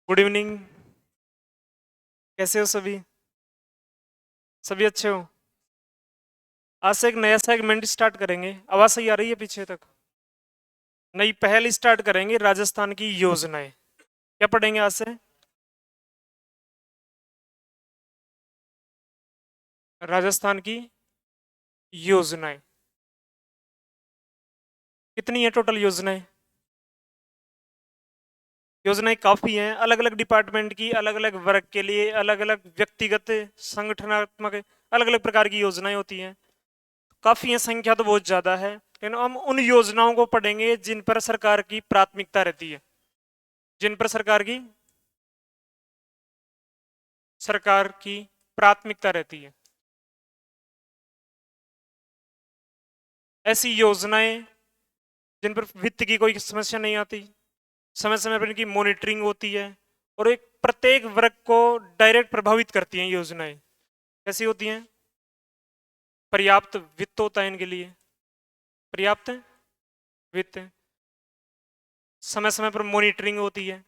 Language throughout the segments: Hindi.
Good evening. कैसे हो सभी? सभी अच्छे हो? आज से एक नया सेगमेंट स्टार्ट करेंगे। आवाज सही आ रही है पीछे तक? नई पहल स्टार्ट करेंगे, राजस्थान की योजनाएं। क्या पढ़ेंगे आज से? राजस्थान की योजनाएं। कितनी है टोटल योजनाएं? योजनाएं काफी हैं, अलग अलग डिपार्टमेंट की, अलग अलग वर्ग के लिए, अलग अलग व्यक्तिगत, संगठनात्मक, अलग अलग प्रकार की योजनाएं होती हैं। काफी है, संख्या तो बहुत ज्यादा है, लेकिन हम उन योजनाओं को पढ़ेंगे जिन पर सरकार की प्राथमिकता रहती है। जिन पर सरकार की प्राथमिकता रहती है। ऐसी योजनाएं जिन पर वित्त की कोई समस्या नहीं आती, समय समय पर इनकी मॉनिटरिंग होती है, और एक प्रत्येक वर्ग को डायरेक्ट प्रभावित करती हैं। योजनाएं कैसी होती हैं? पर्याप्त वित्त होता है इनके लिए, पर्याप्त वित्त, समय समय पर मॉनिटरिंग होती है,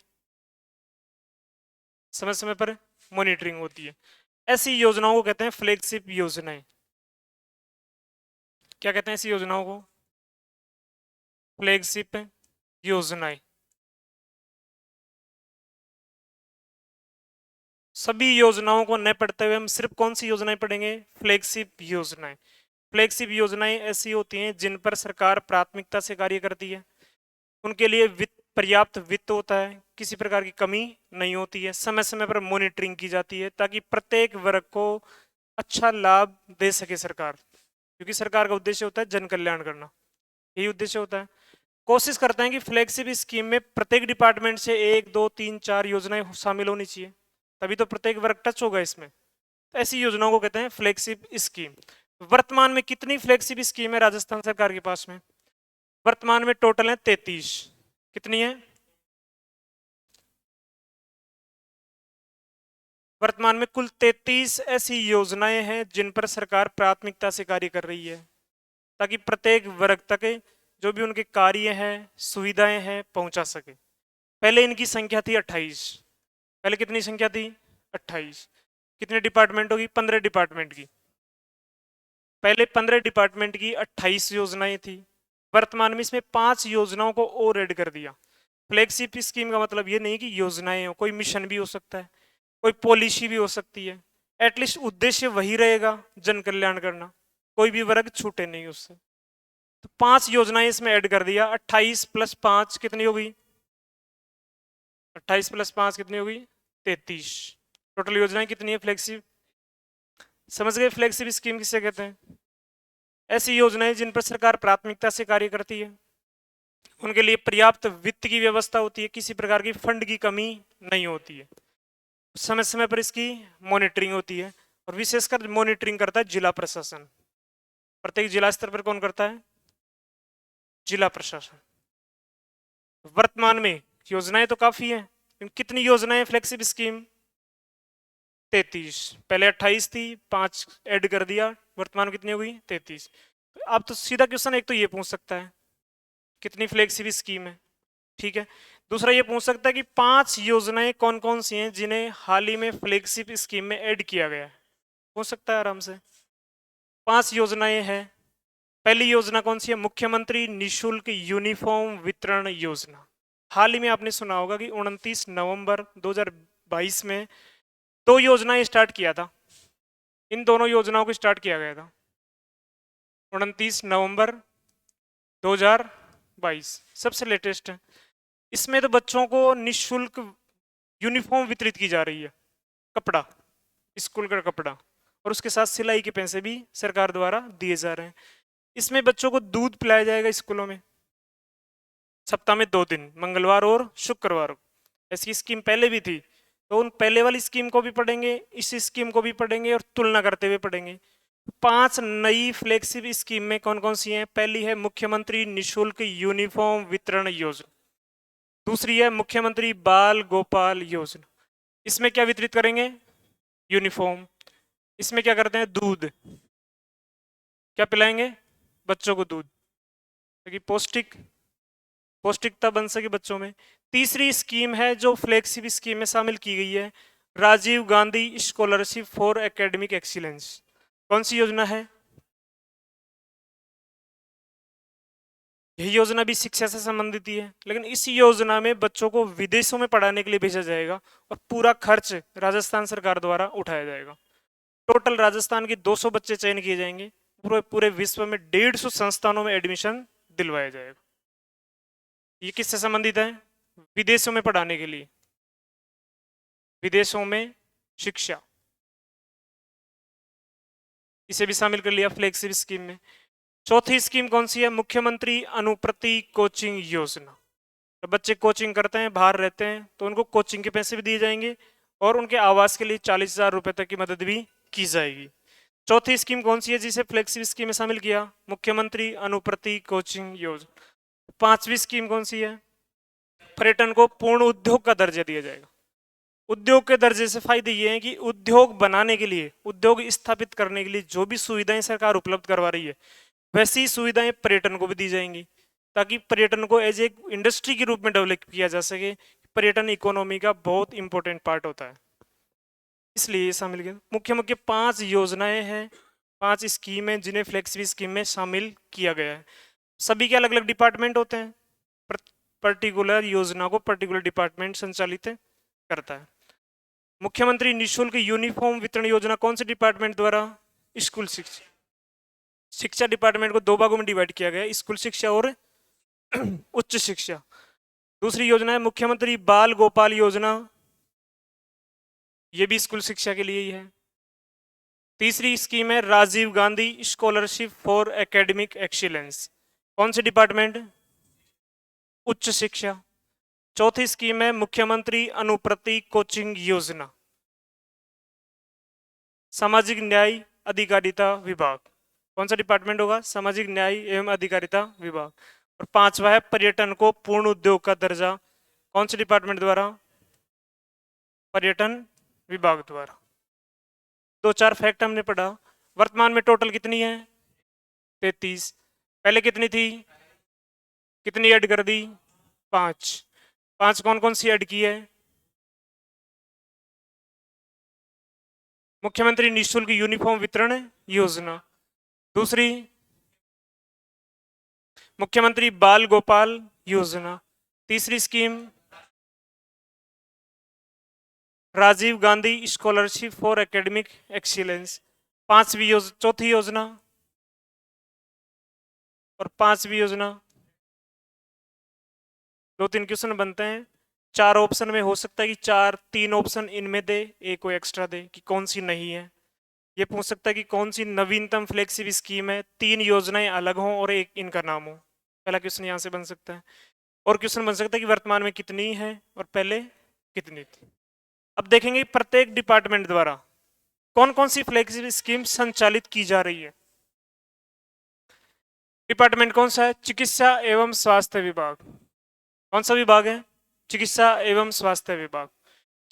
समय समय पर मॉनिटरिंग होती है। ऐसी योजनाओं को कहते हैं फ्लैगशिप योजनाएं। क्या कहते हैं ऐसी योजनाओं को? फ्लैगशिप योजनाएं। सभी योजनाओं को न पढ़ते हुए हम सिर्फ कौन सी योजनाएं पढ़ेंगे? फ्लैगशिप योजनाएं। फ्लैगशिप योजनाएं ऐसी होती हैं जिन पर सरकार प्राथमिकता से कार्य करती है। उनके लिए वित्त, पर्याप्त वित्त होता है, किसी प्रकार की कमी नहीं होती है, समय समय पर मॉनिटरिंग की जाती है ताकि प्रत्येक वर्ग को अच्छा लाभ दे सके सरकार, क्योंकि सरकार का उद्देश्य होता है जन कल्याण करना। यही उद्देश्य होता है। कोशिश करते हैं कि फ्लैगशिप स्कीम में प्रत्येक डिपार्टमेंट से एक दो तीन चार योजनाएं शामिल होनी चाहिए, तभी तो प्रत्येक वर्ग टच होगा इसमें। तो ऐसी योजनाओं को कहते हैं फ्लैगशिप स्कीम। वर्तमान में कितनी फ्लैगशिप स्कीम है राजस्थान सरकार के पास में? वर्तमान में टोटल है 33। कितनी है? वर्तमान में कुल 33 ऐसी योजनाएं हैं जिन पर सरकार प्राथमिकता से कार्य कर रही है, ताकि प्रत्येक वर्ग तक जो भी उनके कार्य हैं, सुविधाएं हैं, पहुंचा सके। पहले इनकी संख्या थी 28। पहले कितनी संख्या थी? 28। कितने डिपार्टमेंट होगी? 15 डिपार्टमेंट की। पहले 15 डिपार्टमेंट की 28 योजनाएं थी। वर्तमान में इसमें 5 योजनाओं को और ऐड कर दिया। फ्लैगशिप स्कीम का मतलब ये नहीं कि योजनाएं हो, कोई मिशन भी हो सकता है, कोई पॉलिसी भी हो सकती है। एटलीस्ट उद्देश्य वही रहेगा, जन कल्याण करना, कोई भी वर्ग छूटे नहीं उससे। तो 5 योजनाएं इसमें ऐड कर दिया। 28 प्लस 5 कितनी होगी? 28 प्लस 5 कितनी होगी? 33। टोटल योजनाएं कितनी है फ्लैगशिप? समझ गए फ्लैगशिप स्कीम किसे कहते हैं? ऐसी योजनाएं जिन पर सरकार प्राथमिकता से कार्य करती है, उनके लिए पर्याप्त वित्त की व्यवस्था होती है, किसी प्रकार की फंड की कमी नहीं होती है, समय समय पर इसकी मॉनिटरिंग होती है, और विशेषकर मॉनिटरिंग करता है जिला प्रशासन। प्रत्येक जिला स्तर पर कौन करता है? जिला प्रशासन। वर्तमान में योजनाएं तो काफी है, कितनी योजनाएं फ्लैगशिप स्कीम? 33। पहले 28 थी, 5 ऐड कर दिया, वर्तमान कितनी हो गई? 33। अब तो सीधा क्वेश्चन एक तो ये पूछ सकता है कितनी फ्लैगशिप स्कीम है, ठीक है। दूसरा ये पूछ सकता है कि 5 योजनाएं कौन कौन सी हैं जिन्हें हाल ही में फ्लैगशिप स्कीम में ऐड किया गया है। पूछ सकता है आराम से। 5 योजनाएं हैं। पहली योजना कौन सी है? मुख्यमंत्री निशुल्क यूनिफॉर्म वितरण योजना। हाल ही में आपने सुना होगा कि 29 नवंबर 2022 में 2 योजनाएं स्टार्ट किया था। इन दोनों योजनाओं को स्टार्ट किया गया था 29 नवंबर 2022, सबसे लेटेस्ट है। इसमें तो बच्चों को निशुल्क यूनिफॉर्म वितरित की जा रही है, कपड़ा, स्कूल का कपड़ा, और उसके साथ सिलाई के पैसे भी सरकार द्वारा दिए जा रहे हैं। इसमें बच्चों को दूध पिलाया जाएगा स्कूलों में, सप्ताह में 2 दिन, मंगलवार और शुक्रवार को। ऐसी स्कीम पहले भी थी, तो उन पहले वाली स्कीम को भी पढ़ेंगे, इस स्कीम को भी पढ़ेंगे, और तुलना करते हुए पढ़ेंगे। 5 नई फ्लैगशिप स्कीम में कौन कौन सी हैं? पहली है मुख्यमंत्री निशुल्क यूनिफॉर्म वितरण योजना। दूसरी है मुख्यमंत्री बाल गोपाल योजना। इसमें क्या वितरित करेंगे? यूनिफॉर्म। इसमें क्या करते हैं? दूध। क्या पिलाएंगे? बच्चों को दूध, क्योंकि पौष्टिक पौष्टिकता बन सके बच्चों में। तीसरी स्कीम है जो फ्लैगशिप स्कीम में शामिल की गई है, Rajiv Gandhi scholarship for academic excellence. कौन सी योजना है? यह योजना भी शिक्षा से संबंधित ही है, लेकिन इस योजना में बच्चों को विदेशों में पढ़ाने के लिए भेजा जाएगा और पूरा खर्च राजस्थान सरकार द्वारा उठाया जाएगा। टोटल राजस्थान के 200 बच्चे चयन किए जाएंगे, पूरे पूरे विश्व में 150 संस्थानों में एडमिशन दिलवाया जाएगा। ये किससे संबंधित है? विदेशों में पढ़ाने के लिए, विदेशों में शिक्षा, इसे भी शामिल कर लिया फ्लैगशिप स्कीम में। चौथी स्कीम कौन सी है? मुख्यमंत्री अनुप्रति कोचिंग योजना। तो बच्चे कोचिंग करते हैं, बाहर रहते हैं, तो उनको कोचिंग के पैसे भी दिए जाएंगे और उनके आवास के लिए 40,000 रुपए तक की मदद भी की जाएगी। चौथी स्कीम कौन सी है जिसे फ्लैगशिप स्कीम में शामिल किया? मुख्यमंत्री अनुप्रति कोचिंग योजना। पांचवी स्कीम कौन सी है? पर्यटन को पूर्ण उद्योग का दर्जा दिया जाएगा। उद्योग के दर्जे से फायदे ये हैं कि उद्योग बनाने के लिए, उद्योग स्थापित करने के लिए जो भी सुविधाएं सरकार उपलब्ध करवा रही है, वैसी सुविधाएं पर्यटन को भी दी जाएंगी, ताकि पर्यटन को एज ए इंडस्ट्री के रूप में डेवलप किया जा सके। पर्यटन इकोनॉमी का बहुत इंपॉर्टेंट पार्ट होता है, इसलिए ये शामिल किया। मुख्य मुख्य 5 योजनाएं हैं, 5 स्कीम है जिन्हें फ्लैगशिप स्कीम में शामिल किया गया है। सभी के अलग अलग डिपार्टमेंट होते हैं, पर्टिकुलर योजना को पर्टिकुलर डिपार्टमेंट संचालित करता है। मुख्यमंत्री निःशुल्क यूनिफॉर्म वितरण योजना कौन से डिपार्टमेंट द्वारा? स्कूल शिक्षा डिपार्टमेंट को 2 भागों में डिवाइड किया गया है, स्कूल शिक्षा और उच्च शिक्षा। दूसरी योजना है मुख्यमंत्री बाल गोपाल योजना, ये भी स्कूल शिक्षा के लिए ही है। तीसरी स्कीम है Rajiv Gandhi scholarship for academic excellence, कौन से डिपार्टमेंट? उच्च शिक्षा। चौथी स्कीम है मुख्यमंत्री अनुप्रति कोचिंग योजना, सामाजिक न्याय अधिकारिता विभाग, कौन सा डिपार्टमेंट होगा? सामाजिक न्याय एवं अधिकारिता विभाग। और पांचवा है पर्यटन को पूर्ण उद्योग का दर्जा, कौन से डिपार्टमेंट द्वारा? पर्यटन विभाग द्वारा। 2-4 फैक्ट हमने पढ़ा। वर्तमान में टोटल कितनी है? 33। पहले कितनी थी? कितनी ऐड कर दी? 5 कौन कौन सी ऐड की है? मुख्यमंत्री निःशुल्क यूनिफॉर्म वितरण योजना, दूसरी मुख्यमंत्री बाल गोपाल योजना, तीसरी scheme Rajiv Gandhi scholarship for academic excellence, चौथी योजना और 5वीं योजना। 2-3 क्वेश्चन बनते हैं, 4 ऑप्शन में हो सकता है कि 3 ऑप्शन इनमें दे, एक को एक्स्ट्रा दे कि कौन सी नहीं है। ये पूछ सकता है कि कौन सी नवीनतम फ्लैगशिप स्कीम है, 3 योजनाएं अलग हों और एक इनका नाम हो। पहला क्वेश्चन यहाँ से बन सकता है। और क्वेश्चन बन सकता है कि वर्तमान में कितनी है और पहले कितनी थी। अब देखेंगे प्रत्येक डिपार्टमेंट द्वारा कौन कौन सी फ्लैगशिप स्कीम संचालित की जा रही है। डिपार्टमेंट कौन सा है? चिकित्सा एवं स्वास्थ्य विभाग। कौन सा विभाग है? चिकित्सा एवं स्वास्थ्य विभाग।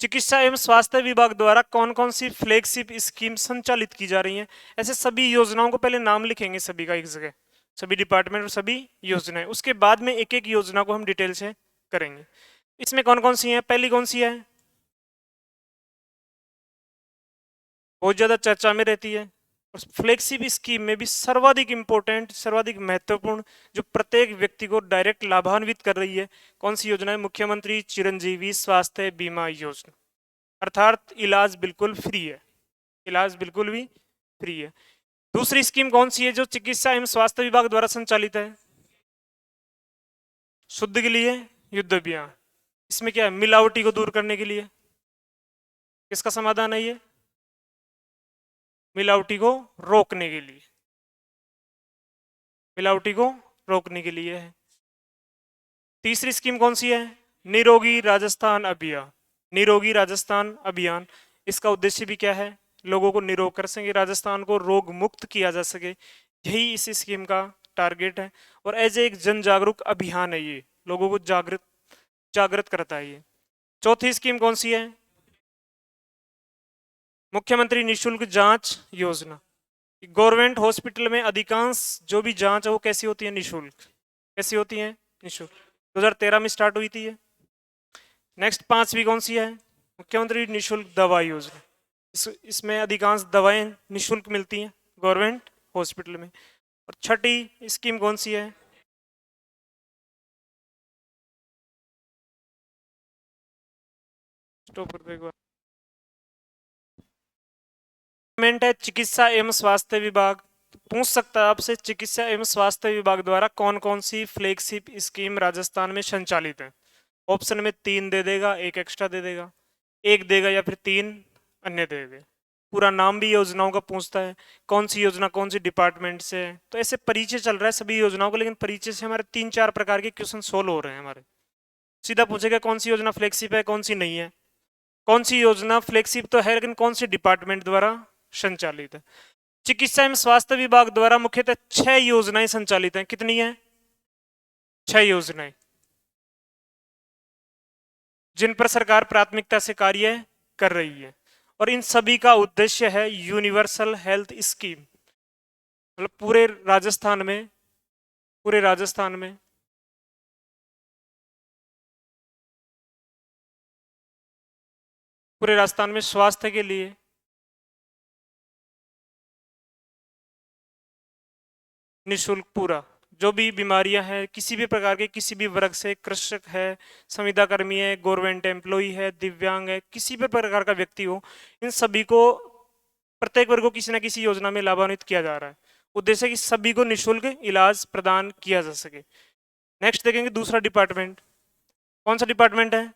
चिकित्सा एवं स्वास्थ्य विभाग द्वारा कौन कौन सी फ्लैगशिप स्कीम संचालित की जा रही हैं। ऐसे सभी योजनाओं को पहले नाम लिखेंगे सभी का एक जगह, सभी डिपार्टमेंट और सभी योजनाएं, उसके बाद में एक एक योजना को हम डिटेल से करेंगे। इसमें कौन कौन सी है? पहली कौन सी है? बहुत ज्यादा चर्चा में रहती है और फ्लैगशिप स्कीम में भी सर्वाधिक इंपॉर्टेंट, सर्वाधिक महत्वपूर्ण, जो प्रत्येक व्यक्ति को डायरेक्ट लाभान्वित कर रही है, कौन सी योजना है? मुख्यमंत्री चिरंजीवी स्वास्थ्य बीमा योजना, अर्थात इलाज बिल्कुल फ्री है, इलाज बिल्कुल भी फ्री है। दूसरी स्कीम कौन सी है जो चिकित्सा एवं स्वास्थ्य विभाग द्वारा संचालित है? शुद्ध के लिए युद्ध अभियान। इसमें क्या है? मिलावटी को दूर करने के लिए। किसका समाधान है ये? मिलावटी को रोकने के लिए, मिलावटी को रोकने के लिए है। तीसरी स्कीम कौन सी है? निरोगी राजस्थान अभियान, निरोगी राजस्थान अभियान। इसका उद्देश्य भी क्या है? लोगों को निरोग कर सके, राजस्थान को रोग मुक्त किया जा सके, यही इस स्कीम का टारगेट है। और एज एक जन जागरूक अभियान है, ये लोगों को जागृत करता है ये। चौथी स्कीम कौन सी है? मुख्यमंत्री निःशुल्क जांच योजना। गवर्नमेंट हॉस्पिटल में अधिकांश जो भी जांच है वो कैसी होती है? निःशुल्क। कैसी होती है? निःशुल्क। 2013 में स्टार्ट हुई थी ये। नेक्स्ट 5वीं कौन सी है? मुख्यमंत्री निशुल्क दवा योजना। इसमें अधिकांश दवाएं निशुल्क मिलती हैं गवर्नमेंट हॉस्पिटल में। और छठी स्कीम कौन सी है? गवर्नमेंट है चिकित्सा एवं स्वास्थ्य विभाग। पूछ सकता है आपसे, चिकित्सा एवं स्वास्थ्य विभाग द्वारा कौन कौन सी फ्लैगशिप स्कीम राजस्थान में संचालित है? ऑप्शन में 3 दे देगा, एक एक्स्ट्रा दे देगा, एक देगा या फिर 3 अन्य दे देगा। पूरा नाम भी योजनाओं का पूछता है, कौन सी योजना कौन सी डिपार्टमेंट से है। तो ऐसे परिचय चल रहा है सभी योजनाओं को, लेकिन परिचय से हमारे 3-4 प्रकार के क्वेश्चन सोल्व हो रहे हैं हमारे। सीधा पूछेगा कौन सी योजना फ्लैगशिप है, कौन सी नहीं है। कौन सी योजना फ्लैगशिप तो है, लेकिन कौन सी डिपार्टमेंट द्वारा संचालित है? चिकित्सा एवं स्वास्थ्य विभाग द्वारा मुख्यतः 6 योजनाएं संचालित हैं। कितनी है? 6 योजनाएं, जिन पर सरकार प्राथमिकता से कार्य कर रही है। और इन सभी का उद्देश्य है यूनिवर्सल हेल्थ स्कीम। मतलब पूरे राजस्थान में पूरे राजस्थान में स्वास्थ्य के लिए निशुल्क पूरा, जो भी बीमारियां हैं किसी भी प्रकार के, किसी भी वर्ग से, कृषक है, संविदा कर्मी है, गवर्नमेंट एम्प्लॉई है, दिव्यांग है, किसी भी प्रकार का व्यक्ति हो, इन सभी को, प्रत्येक वर्ग को किसी न किसी योजना में लाभान्वित किया जा रहा है। उद्देश्य कि सभी को निशुल्क इलाज प्रदान किया जा सके। नेक्स्ट देखेंगे दूसरा डिपार्टमेंट। कौन सा डिपार्टमेंट है?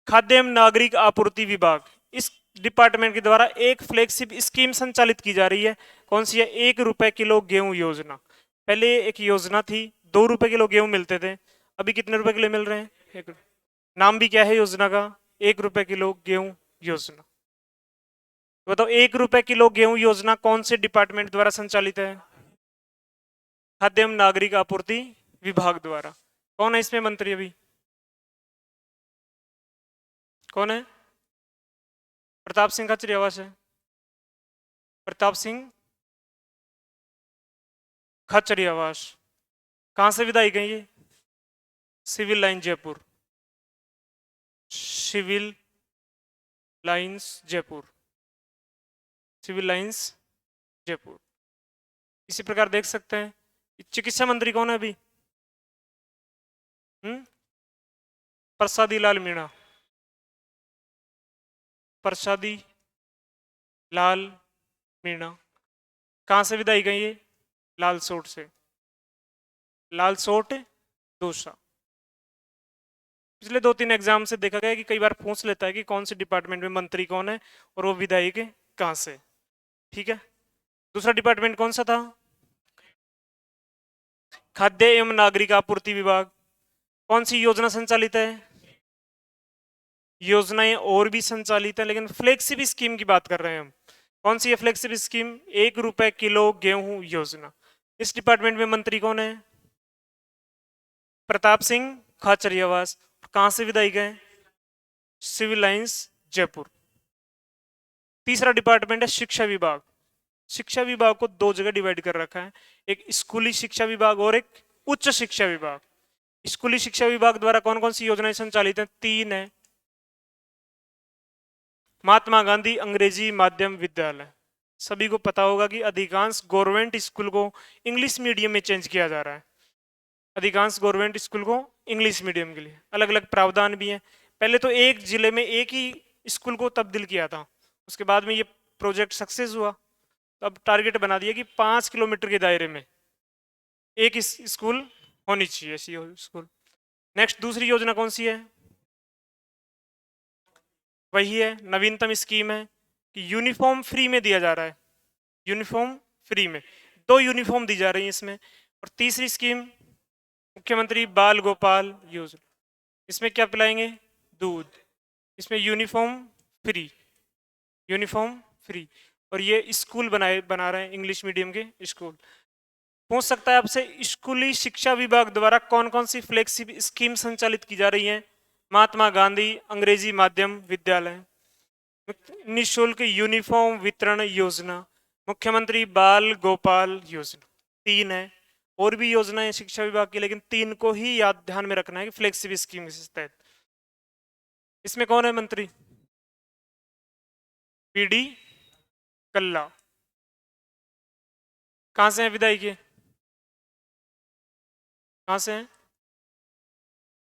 खाद्य एवं नागरिक आपूर्ति विभाग। इस डिपार्टमेंट के द्वारा एक फ्लैगशिप स्कीम संचालित की जा रही है। कौन सी है? 1 रुपए किलो गेहूं योजना। पहले एक योजना थी, 2 रुपए किलो गेहूं मिलते थे, अभी कितने रुपए किलो मिल रहे हैं? 1। नाम भी क्या है योजना का? 1 रुपए किलो गेहूं योजना। बताओ 1 रुपए किलो गेहूं योजना कौन से डिपार्टमेंट द्वारा संचालित है? खाद्य एवं नागरिक आपूर्ति विभाग द्वारा। कौन है इसमें मंत्री अभी? कौन है? प्रताप सिंह खाचरियावास है। प्रताप सिंह खाचरियावास। कहां से विधायक है ये? Civil line Jaipur. Civil lines Jaipur. Civil lines Jaipur. इसी प्रकार देख सकते हैं चिकित्सा मंत्री कौन है अभी? प्रसादी लाल मीणा। प्रसादी लाल मीणा। कहां से विधायक है ये? लालसोट से। लालसोट दौसा। पिछले 2-3 एग्जाम से देखा गया कि कई बार पूछ लेता है कि कौन से डिपार्टमेंट में मंत्री कौन है और वो विधायक कहां से। ठीक है, दूसरा डिपार्टमेंट कौन सा था? खाद्य एवं नागरिक आपूर्ति विभाग। कौन सी योजना संचालित है? योजनाएं और भी संचालित है, लेकिन फ्लैगशिप स्कीम की बात कर रहे हैं हम। कौन सी है फ्लैगशिप स्कीम? 1 रुपए किलो गेहूं योजना। इस डिपार्टमेंट में मंत्री कौन है? प्रताप सिंह खाचरियावास। कहां से विधायक है? Civil lines Jaipur. तीसरा डिपार्टमेंट है शिक्षा विभाग। शिक्षा विभाग को 2 जगह डिवाइड कर रखा है, एक स्कूली शिक्षा विभाग और एक उच्च शिक्षा विभाग। स्कूली शिक्षा विभाग द्वारा कौन कौन सी योजनाएं संचालित हैं? 3 है। महात्मा गांधी अंग्रेजी माध्यम विद्यालय। सभी को पता होगा कि अधिकांश गवर्नमेंट स्कूल को इंग्लिश मीडियम में चेंज किया जा रहा है। अधिकांश गवर्नमेंट स्कूल को इंग्लिश मीडियम के लिए अलग अलग प्रावधान भी हैं। पहले तो एक जिले में एक ही स्कूल को तब्दील किया था, उसके बाद में ये प्रोजेक्ट सक्सेस हुआ, तो अब टारगेट बना दिया कि 5 किलोमीटर के दायरे में एक स्कूल होनी चाहिए, ऐसी स्कूल। नेक्स्ट दूसरी योजना कौन सी है? वही है, नवीनतम स्कीम है कि यूनिफॉर्म फ्री में दिया जा रहा है। यूनिफॉर्म फ्री में 2 यूनिफॉर्म दी जा रही है इसमें। और तीसरी स्कीम मुख्यमंत्री बाल गोपाल योजना। इसमें क्या पिलाएंगे? दूध। इसमें यूनिफॉर्म फ्री, यूनिफॉर्म फ्री। और ये स्कूल बना रहे हैं इंग्लिश मीडियम के स्कूल। पूछ सकता है आपसे स्कूली शिक्षा विभाग द्वारा कौन कौन सी फ्लैगशिप स्कीम संचालित की जा रही है? महात्मा गांधी अंग्रेजी माध्यम विद्यालय, निःशुल्क यूनिफॉर्म वितरण योजना, मुख्यमंत्री बाल गोपाल योजना। 3 है। और भी योजनाएं शिक्षा विभाग की, लेकिन 3 को ही याद ध्यान में रखना है कि फ्लेक्सिबल स्कीम के तहत। इसमें कौन है मंत्री? पीडी कल्ला। कहां से है विदाई के? कहां से है?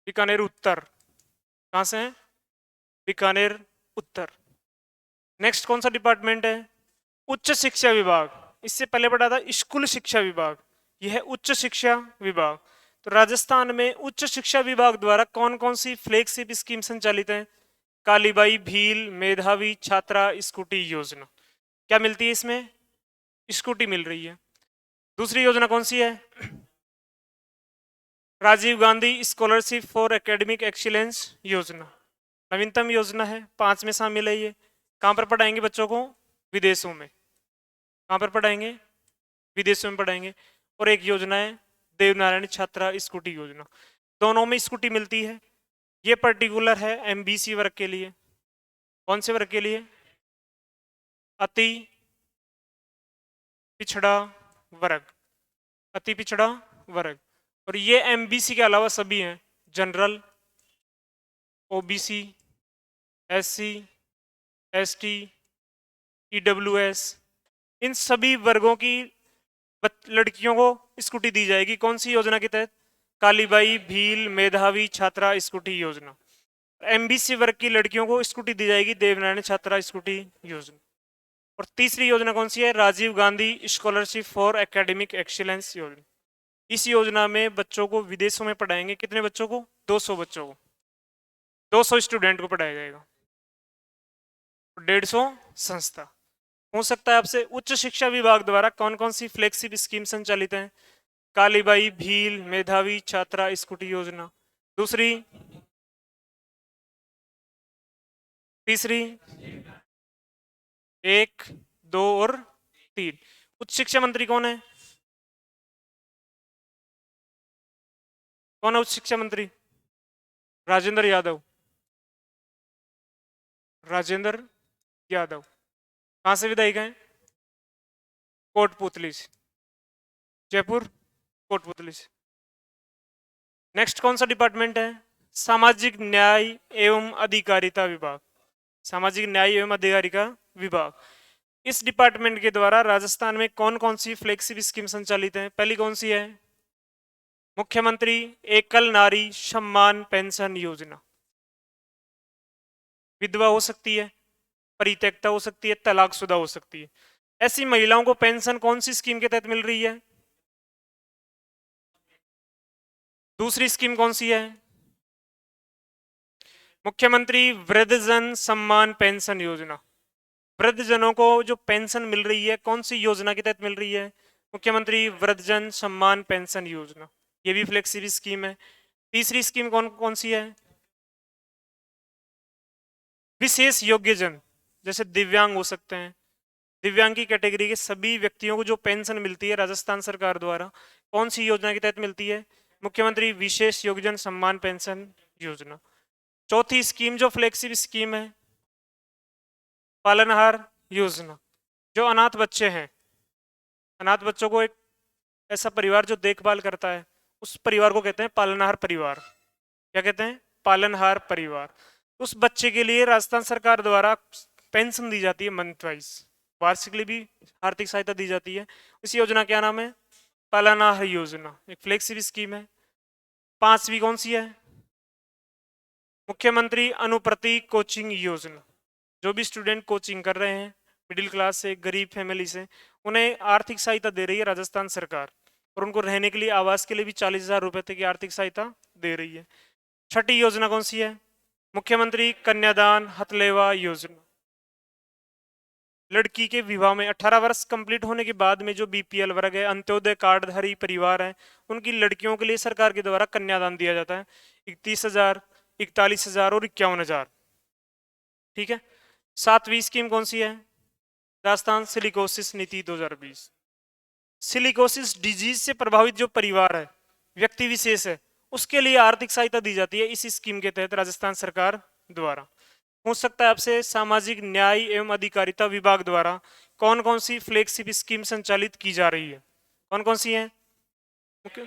बीकानेर उत्तर। कहां से है? बीकानेर उत्तर। नेक्स्ट कौन सा डिपार्टमेंट है? उच्च शिक्षा विभाग। इससे पहले पढ़ा था स्कूल शिक्षा विभाग, यह है उच्च शिक्षा विभाग। तो राजस्थान में उच्च शिक्षा विभाग द्वारा कौन कौन सी फ्लैगशिप स्कीम संचालित है? कालीबाई भील मेधावी छात्रा स्कूटी योजना। क्या मिलती है इसमें? स्कूटी मिल रही है। दूसरी योजना कौन सी है? Rajiv Gandhi scholarship for academic excellence योजना, नवीनतम योजना है, 5 में शामिल है ये। कहां पर पढ़ाएंगे बच्चों को? विदेशों में। कहां पर पढ़ाएंगे? विदेशों में पढ़ाएंगे। और एक योजना है देवनारायण छात्रा स्कूटी योजना, दोनों में स्कूटी मिलती है। ये पर्टिकुलर है एमबीसी वर्ग के लिए। कौन से वर्ग के लिए? अति पिछड़ा वर्ग, अति पिछड़ा वर्ग। और ये एमबीसी के अलावा सभी हैं, general, OBC, SC, ST, EWS, इन सभी वर्गों की लड़कियों को स्कूटी दी जाएगी। कौन सी योजना के तहत? कालीबाई भील मेधावी छात्रा स्कूटी योजना। एमबीसी वर्ग की लड़कियों को स्कूटी दी जाएगी देवनारायण छात्रा स्कूटी योजना। और तीसरी योजना कौन सी है? Rajiv Gandhi scholarship for academic excellence योजना। इस योजना में बच्चों को विदेशों में पढ़ाएंगे। कितने बच्चों को? 200 बच्चों को, 200 स्टूडेंट को पढ़ाया जाएगा, 150 संस्था। हो सकता है आपसे, उच्च शिक्षा विभाग द्वारा कौन कौन सी फ्लैगशिप स्कीम संचालित है? कालीबाई भील मेधावी छात्रा स्कूटी योजना। दूसरी, तीसरी, 1, 2 और 3। उच्च शिक्षा मंत्री कौन है? कौन है उच्च शिक्षा मंत्री? राजेंद्र यादव। राजेंद्र यादव। कहां से विधायक हैं? कोटपुतली से, जयपुर कोटपुतली से। नेक्स्ट कौन सा डिपार्टमेंट है? सामाजिक न्याय एवं अधिकारिता विभाग, सामाजिक न्याय एवं अधिकारिता विभाग। इस डिपार्टमेंट के द्वारा राजस्थान में कौन कौन सी फ्लेक्सिबल स्कीम संचालित है? पहली कौन सी है? मुख्यमंत्री एकल नारी सम्मान पेंशन योजना। विधवा हो सकती है, परित्यक्ता हो सकती है, तलाकशुदा हो सकती है, ऐसी महिलाओं को पेंशन कौन सी स्कीम के तहत मिल रही है? दूसरी स्कीम कौन सी है? मुख्यमंत्री वृद्धजन सम्मान पेंशन योजना। वृद्धजनों को जो पेंशन मिल रही है कौन सी योजना के तहत मिल रही है? मुख्यमंत्री वृद्धजन सम्मान पेंशन योजना, ये भी फ्लेक्सिबल स्कीम है। तीसरी स्कीम कौन कौन सी है? विशेष योग्यजन, जैसे दिव्यांग हो सकते हैं, दिव्यांग की कैटेगरी के सभी व्यक्तियों को जो पेंशन मिलती है राजस्थान सरकार द्वारा, कौन सी योजना के तहत मिलती है? मुख्यमंत्री विशेष योग्यजन सम्मान पेंशन योजना। चौथी स्कीम जो फ्लेक्सिबल स्कीम है, पालनहार योजना। जो अनाथ बच्चे हैं, अनाथ बच्चों को एक ऐसा परिवार जो देखभाल करता है, उस परिवार को कहते हैं पालनहार परिवार। क्या कहते हैं? पालनहार परिवार। उस बच्चे के लिए राजस्थान सरकार द्वारा पेंशन दी जाती है मंथ वाइज, वार्षिकली भी आर्थिक सहायता दी जाती है। इस योजना क्या नाम है? पालनहार योजना, एक फ्लेक्सिबल स्कीम है। पांचवी कौन सी है? मुख्यमंत्री अनुप्रति कोचिंग योजना। जो भी स्टूडेंट कोचिंग कर रहे हैं मिडिल क्लास से, गरीब फैमिली से, उन्हें आर्थिक सहायता दे रही है राजस्थान सरकार, और उनको रहने के लिए, आवास के लिए भी 40,000 रुपए तक की आर्थिक सहायता दे रही है। छठी योजना कौन सी है? मुख्यमंत्री कन्यादान हथलेवा योजना। लड़की के विवाह में 18 वर्ष कंप्लीट होने के बाद में जो बीपीएल वर्ग है, अंत्योदय कार्डधारी परिवार है, उनकी लड़कियों के लिए सरकार के द्वारा कन्यादान दिया जाता है। 31,000, 41,000 और 51,000। ठीक है। 7वीं स्कीम कौन सी है? राजस्थान सिलिकोसिस नीति 2020। सिलिकोसिस डिजीज से प्रभावित जो परिवार है, व्यक्ति विशेष है, उसके लिए आर्थिक सहायता दी जाती है इस स्कीम के तहत राजस्थान सरकार द्वारा। पूछ सकता है आपसे, सामाजिक न्याय एवं अधिकारिता विभाग द्वारा कौन कौन सी फ्लेक्सिबल स्कीम संचालित की जा रही है? कौन कौन सी है? ओके,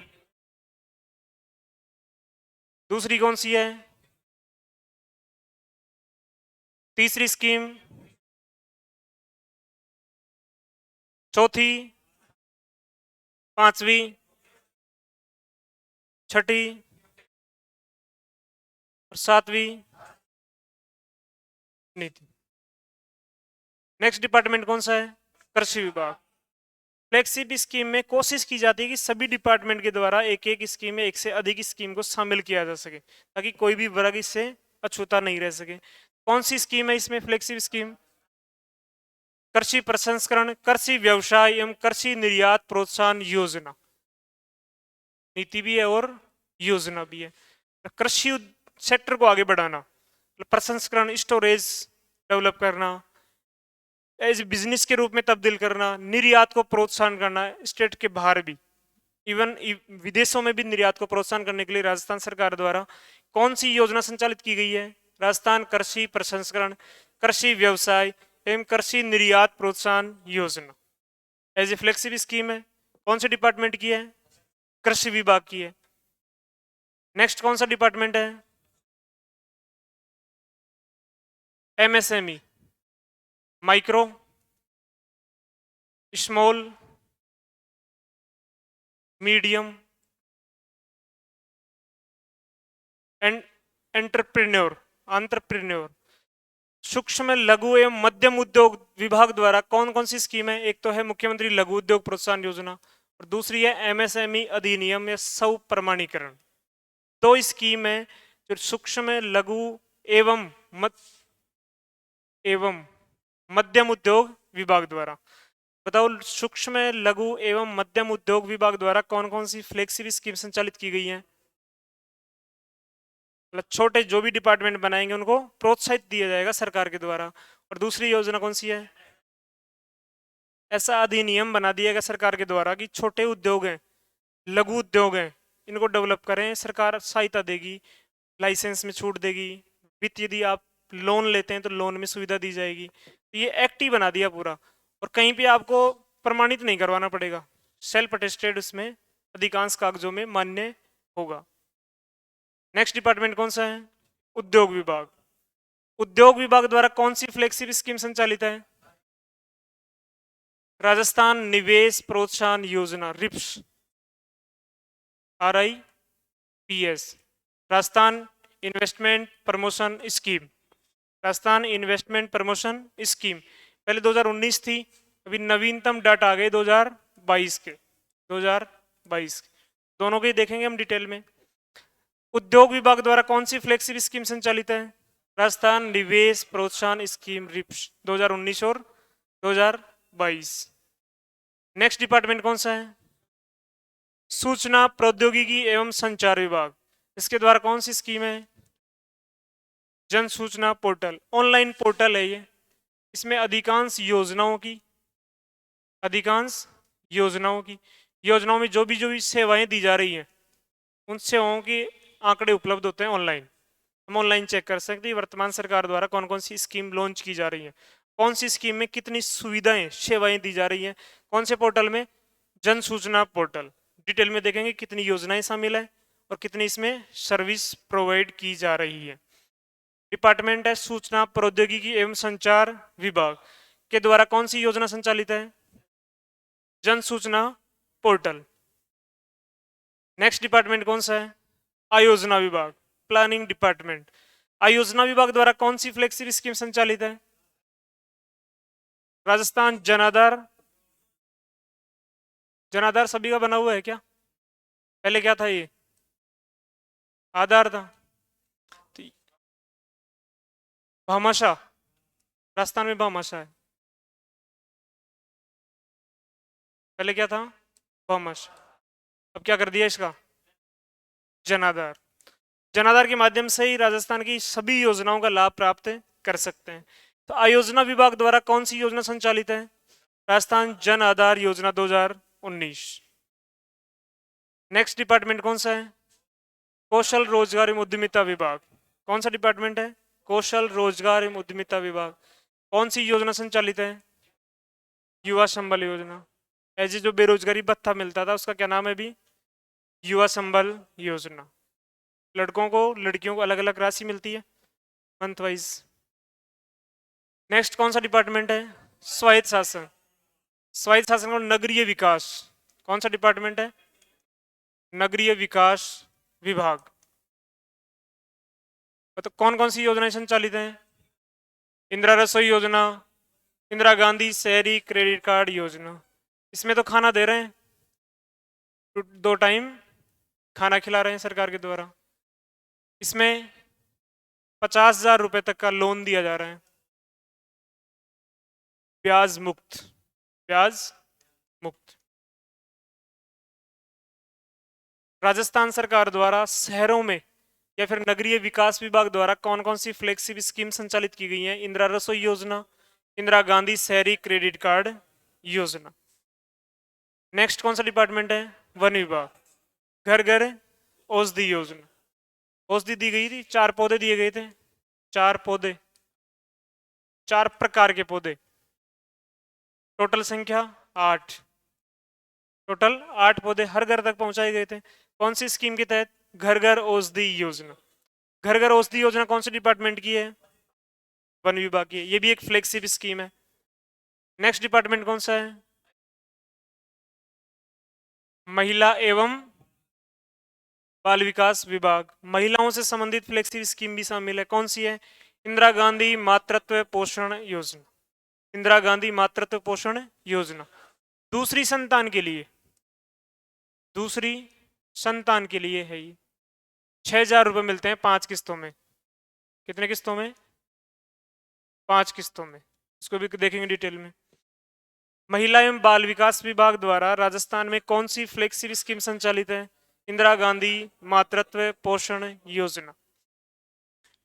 दूसरी कौन सी है? तीसरी स्कीम, चौथी, पांचवी, छठी और सातवीं नीति। नेक्स्ट डिपार्टमेंट कौन सा है? कृषि विभाग। फ्लेक्सिबल स्कीम में कोशिश की जाती है कि सभी डिपार्टमेंट के द्वारा एक एक स्कीम में एक से अधिक स्कीम को शामिल किया जा सके ताकि कोई भी वर्ग इससे अछूता नहीं रह सके। कौन सी स्कीम है इसमें? फ्लेक्सिबल स्कीम कृषि प्रसंस्करण, कृषि व्यवसाय एवं कृषि निर्यात प्रोत्साहन योजना। नीति भी है और योजना भी है। कृषि सेक्टर को आगे बढ़ाना, प्रसंस्करण, स्टोरेज डेवलप करना, एज बिजनेस के रूप में तब्दील करना, निर्यात को प्रोत्साहन करना, स्टेट के बाहर भी, इवन विदेशों में भी निर्यात को प्रोत्साहन करने के लिए राजस्थान सरकार द्वारा कौन सी योजना संचालित की गई है? राजस्थान कृषि प्रसंस्करण, कृषि व्यवसाय एवं कृषि निर्यात प्रोत्साहन योजना। एज ए फ्लेक्सिबल स्कीम है। कौन से डिपार्टमेंट की है? कृषि विभाग की है। नेक्स्ट कौन सा डिपार्टमेंट है? MSME, micro, small, medium and entrepreneur, entrepreneur. सूक्ष्म लघु एवं मध्यम उद्योग विभाग द्वारा कौन कौन सी स्कीम है? एक तो है मुख्यमंत्री लघु उद्योग प्रोत्साहन योजना और दूसरी है एमएसएमई अधिनियम या स्व प्रमाणीकरण। दो स्कीम है जो सूक्ष्म लघु एवं मध्यम उद्योग विभाग द्वारा। बताओ, सूक्ष्म लघु एवं मध्यम उद्योग विभाग द्वारा कौन कौन सी फ्लेक्सिबल स्कीम संचालित की गई है? मतलब छोटे जो भी डिपार्टमेंट बनाएंगे उनको प्रोत्साहित दिया जाएगा सरकार के द्वारा। और दूसरी योजना कौन सी है? ऐसा अधिनियम बना दिया गया सरकार के द्वारा कि छोटे उद्योग हैं, लघु उद्योग हैं, इनको डेवलप करें, सरकार सहायता देगी, लाइसेंस में छूट देगी, वित्त यदि आप लोन लेते हैं तो लोन में सुविधा दी जाएगी। तो ये एक्ट ही बना दिया पूरा, और कहीं पे आपको प्रमाणित नहीं करवाना पड़ेगा, सेल्फ अटेस्टेड उसमें अधिकांश कागजों में मान्य होगा। नेक्स्ट डिपार्टमेंट कौन सा है? उद्योग विभाग। उद्योग विभाग द्वारा कौन सी फ्लेक्सिबल स्कीम संचालित है? राजस्थान निवेश प्रोत्साहन योजना, RIPS, RIPS, Rajasthan investment promotion scheme, Rajasthan investment promotion scheme. पहले 2019 थी, अभी नवीनतम डाटा आ गए 2022 के, 2022 दोनों के ही देखेंगे हम डिटेल में। उद्योग विभाग द्वारा कौन सी फ्लेक्सिबल स्कीम संचालित है? राजस्थान निवेश प्रोत्साहन स्कीम, रिप्स, 2019 और 2022। नेक्स्ट डिपार्टमेंट कौन सा है? सूचना प्रौद्योगिकी एवं संचार विभाग। इसके द्वारा कौन सी स्कीम है? जन सूचना पोर्टल, ऑनलाइन पोर्टल है ये। इसमें अधिकांश योजनाओं में जो भी सेवाएं दी जा रही हैं उन सेवाओं के आंकड़े उपलब्ध होते हैं ऑनलाइन। हम ऑनलाइन चेक कर सकते हैं वर्तमान सरकार द्वारा कौन कौन सी स्कीम लॉन्च की जा रही है, कौन सी स्कीम में कितनी सुविधाएं सेवाएं दी जा रही हैं। कौन से पोर्टल में? जन सूचना पोर्टल। डिटेल में देखेंगे कितनी योजनाएं शामिल है और कितनी इसमें सर्विस प्रोवाइड की जा रही है। डिपार्टमेंट है सूचना प्रौद्योगिकी एवं संचार विभाग के द्वारा कौन सी योजना संचालित है? जन सूचना पोर्टल। नेक्स्ट डिपार्टमेंट कौन सा है? आयोजना विभाग, प्लानिंग डिपार्टमेंट। आयोजना विभाग द्वारा कौन सी फ्लेक्सिबल स्कीम संचालित है? राजस्थान जनाधार। जनाधार सभी का बना हुआ है क्या? पहले क्या था? ये आधार था। भामाशाह, राजस्थान में भामाशाह है। पहले क्या था? भामाशाह। अब क्या कर दिया इसका? जनाधार। जनाधार के माध्यम से ही राजस्थान की सभी योजनाओं का लाभ प्राप्त कर सकते हैं। तो आयोजना विभाग द्वारा कौन सी योजना संचालित है? राजस्थान जन आधार योजना 2019। नेक्स्ट डिपार्टमेंट कौन सा है? कौशल रोजगार एवं उद्यमिता विभाग। कौन सा डिपार्टमेंट है? कौशल रोजगार एवं उद्यमिता विभाग। कौन सी योजना संचालित है? युवा संबल योजना। ऐसे जो बेरोजगारी भत्ता मिलता था उसका क्या नाम है अभी? युवा संबल योजना, लड़कों को लड़कियों को अलग अलग राशि मिलती है मंथ वाइज। नेक्स्ट कौन सा डिपार्टमेंट है? स्वायत्त शासन। स्वायत्त शासन को नगरीय विकास, कौन सा डिपार्टमेंट है? नगरीय विकास विभाग। तो कौन कौन सी योजनाएं संचालित हैं? इंदिरा रसोई योजना, इंदिरा गांधी शहरी क्रेडिट कार्ड योजना, इसमें तो खाना दे रहे हैं, 2 टाइम खाना खिला रहे हैं सरकार के द्वारा। इसमें 50,000 रुपए तक का लोन दिया जा रहा है, ब्याज मुक्त, ब्याज मुक्त। राजस्थान सरकार द्वारा शहरों में या फिर नगरीय विकास विभाग द्वारा कौन कौन सी फ्लेक्सिबल स्कीम संचालित की गई है? इंदिरा रसोई योजना, इंदिरा गांधी शहरी क्रेडिट कार्ड योजना। नेक्स्ट कौन सा डिपार्टमेंट है? वन विभाग, घर घर औषधि योजना। औषधि दी गई थी, 4 पौधे दिए गए थे, 4 पौधे, 4 प्रकार के पौधे, टोटल संख्या 8, टोटल 8 पौधे हर घर तक पहुंचाए गए थे। कौन सी स्कीम के तहत? घर घर औषधि योजना। घर घर औषधि योजना कौन से डिपार्टमेंट की है? वन विभाग की है। ये भी एक फ्लेक्सिबल स्कीम है। नेक्स्ट डिपार्टमेंट कौन सा है? महिला एवं बाल विकास विभाग। महिलाओं से संबंधित फ्लेक्सिबल स्कीम भी शामिल है। कौन सी है? इंदिरा गांधी मातृत्व पोषण योजना, इंदिरा गांधी मातृत्व पोषण योजना। दूसरी संतान के लिए, दूसरी संतान के लिए है ये। 6,000 रुपए मिलते हैं 5 किस्तों में। कितने किस्तों में? 5 किस्तों में। इसको भी देखेंगे डिटेल में। महिला एवं बाल विकास विभाग द्वारा राजस्थान में कौन सी फ्लेक्सिबल स्कीम संचालित है? इंदिरा गांधी मातृत्व पोषण योजना।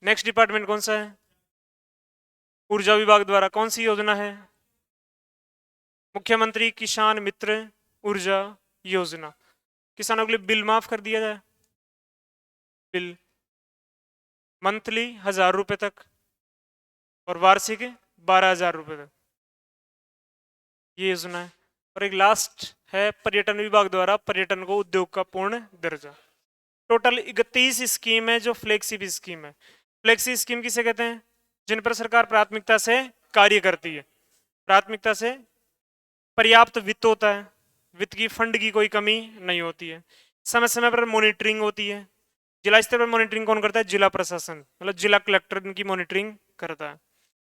नेक्स्ट डिपार्टमेंट कौन सा है? ऊर्जा विभाग द्वारा कौन सी योजना है? मुख्यमंत्री किसान मित्र ऊर्जा योजना। किसानों के लिए बिल माफ कर दिया जाए, बिल मंथली 1,000 रुपए तक और वार्षिक 12,000 रुपए तक, ये योजना है। और एक लास्ट है पर्यटन विभाग द्वारा पर्यटन को उद्योग का पूर्ण दर्जा। टोटल 31 स्कीम है जो फ्लेक्सिबल स्कीम है। फ्लेक्सिबल स्कीम किसे कहते हैं? जिन पर सरकार प्राथमिकता से कार्य करती है, प्राथमिकता से पर्याप्त वित्त होता है, वित्त की फंड की कोई कमी नहीं होती है, समय समय पर मॉनिटरिंग होती है। जिला स्तर पर मॉनिटरिंग कौन करता है? जिला प्रशासन, मतलब जिला कलेक्टर इनकी मॉनिटरिंग करता है।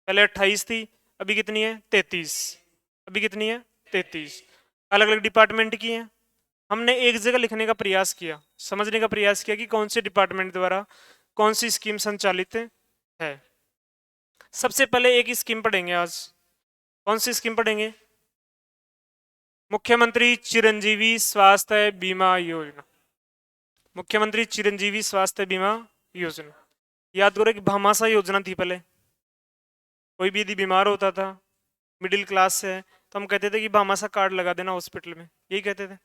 पहले 28 थी, अभी कितनी है? 33। अभी कितनी है? 33। अलग अलग डिपार्टमेंट की है। हमने एक जगह लिखने का प्रयास किया, समझने का प्रयास किया कि कौन से डिपार्टमेंट द्वारा कौन सी स्कीम संचालित है। सबसे पहले एक स्कीम पढ़ेंगे आज। कौन सी स्कीम पढ़ेंगे? मुख्यमंत्री चिरंजीवी स्वास्थ्य बीमा योजना। मुख्यमंत्री चिरंजीवी स्वास्थ्य बीमा योजना। याद करो कि भामाशाह योजना थी पहले। कोई भी यदि बीमार होता था, मिडिल क्लास से है, तो हम कहते थे कि भामाशाह कार्ड लगा देना हॉस्पिटल में, यही कहते थे।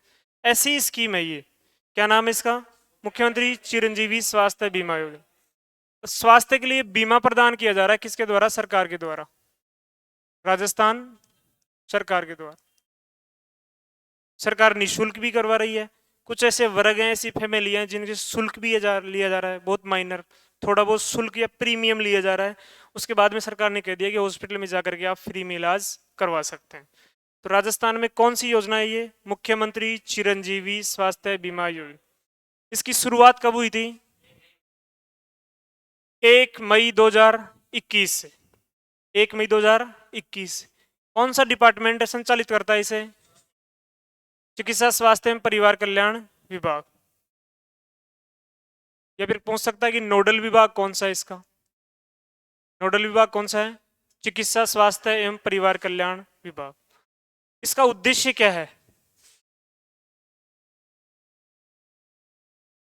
ऐसी स्कीम है ये। क्या नाम है इसका? मुख्यमंत्री चिरंजीवी स्वास्थ्य बीमा योजना। स्वास्थ्य के लिए बीमा प्रदान किया जा रहा है किसके द्वारा? सरकार के द्वारा, राजस्थान सरकार के द्वारा। सरकार निःशुल्क भी करवा रही है। कुछ ऐसे वर्ग हैं, ऐसी फैमिली हैं जिनके शुल्क भी लिया जा रहा है, बहुत माइनर, थोड़ा बहुत शुल्क या प्रीमियम लिया जा रहा है। उसके बाद में सरकार ने कह दिया कि हॉस्पिटल में जाकर के आप फ्री में इलाज करवा सकते हैं। तो राजस्थान में कौन सी योजना है ये? मुख्यमंत्री चिरंजीवी स्वास्थ्य बीमा योजना। इसकी शुरुआत कब हुई थी? 1 मई 2021 से। 1 मई 2021। कौन सा डिपार्टमेंट संचालित करता है इसे? चिकित्सा स्वास्थ्य एवं परिवार कल्याण विभाग। या फिर पूछ सकता है कि नोडल विभाग कौन सा है इसका? नोडल विभाग कौन सा है? चिकित्सा स्वास्थ्य एवं परिवार कल्याण विभाग। इसका उद्देश्य क्या है?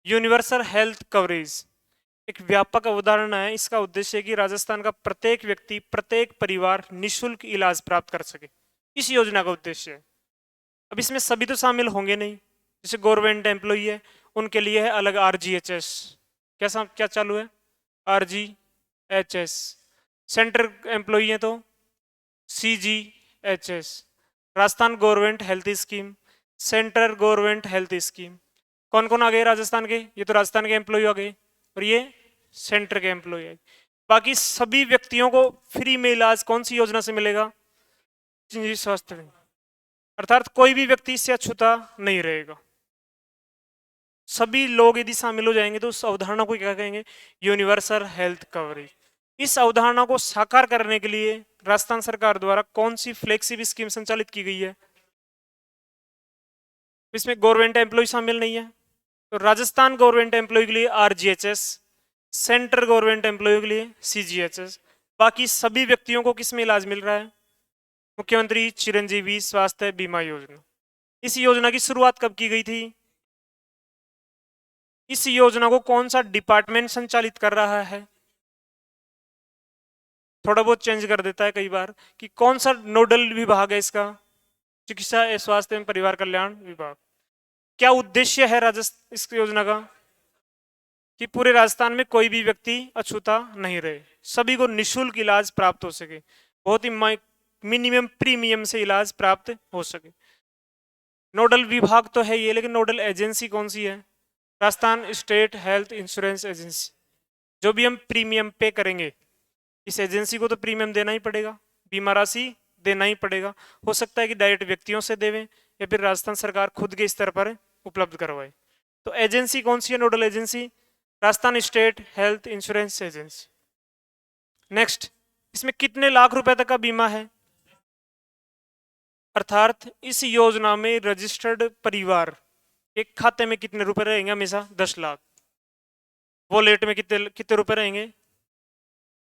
यूनिवर्सल हेल्थ कवरेज एक व्यापक अवधारणा है। इसका उद्देश्य है कि राजस्थान का प्रत्येक व्यक्ति, प्रत्येक परिवार निःशुल्क इलाज प्राप्त कर सके। इस योजना का उद्देश्य है। अब इसमें सभी तो शामिल होंगे नहीं, जैसे गवर्नमेंट एम्प्लॉई है उनके लिए है अलग RGHS। क्या चालू है? RGHS। सेंट्रल एम्प्लॉई है तो CGHS। Rajasthan government health scheme, central government health scheme. कौन कौन आ गए राजस्थान के? ये तो राजस्थान के एम्प्लॉय आ गए और ये सेंटर के एम्प्लॉय आ गए। बाकी सभी व्यक्तियों को फ्री में इलाज कौन सी योजना से मिलेगा? चिरंजीवी स्वास्थ्य बीमा। अर्थात कोई भी व्यक्ति इससे अछूता नहीं रहेगा। सभी लोग यदि शामिल हो जाएंगे तो उस अवधारणा को क्या कहेंगे? Universal health coverage. इस अवधारणा को साकार करने के लिए राजस्थान सरकार द्वारा कौन सी फ्लेक्सिबल स्कीम संचालित की गई है? इसमें गवर्नमेंट एम्प्लॉय शामिल नहीं है, तो राजस्थान गवर्नमेंट एम्प्लॉय के लिए आरजीएचएस, सेंट्रल गवर्नमेंट एम्प्लॉय के लिए सीजीएचएस। बाकी सभी व्यक्तियों को किस में इलाज मिल रहा है? मुख्यमंत्री चिरंजीवी स्वास्थ्य बीमा योजना। इस योजना की शुरुआत कब की गई थी? इस योजना को कौन सा डिपार्टमेंट संचालित कर रहा है? थोड़ा बहुत चेंज कर देता है कई बार कि कौन सा नोडल विभाग है इसका? चिकित्सा एवं स्वास्थ्य एवं परिवार कल्याण विभाग। क्या उद्देश्य है इस योजना का? कि पूरे राजस्थान में कोई भी व्यक्ति अछूता नहीं रहे, सभी को निशुल्क इलाज प्राप्त हो सके, बहुत ही मिनिमम प्रीमियम से इलाज प्राप्त हो सके। नोडल विभाग तो है ये, लेकिन नोडल एजेंसी कौन सी है? Rajasthan state health insurance agency. जो भी हम प्रीमियम पे करेंगे इस एजेंसी को तो प्रीमियम देना ही पड़ेगा, बीमा राशि देना ही पड़ेगा। हो सकता है कि डायरेक्ट व्यक्तियों से देवें या फिर राजस्थान सरकार खुद के स्तर पर उपलब्ध करवाए। तो एजेंसी कौन सी है? Nodal agency Rajasthan state health insurance agency. Next, इसमें कितने लाख रुपए तक का बीमा है? अर्थात इस योजना में रजिस्टर्ड परिवार एक खाते में कितने रुपए रहेंगे? हमेशा 10 लाख। वॉलेट में कितने कितने रुपए रहेंगे?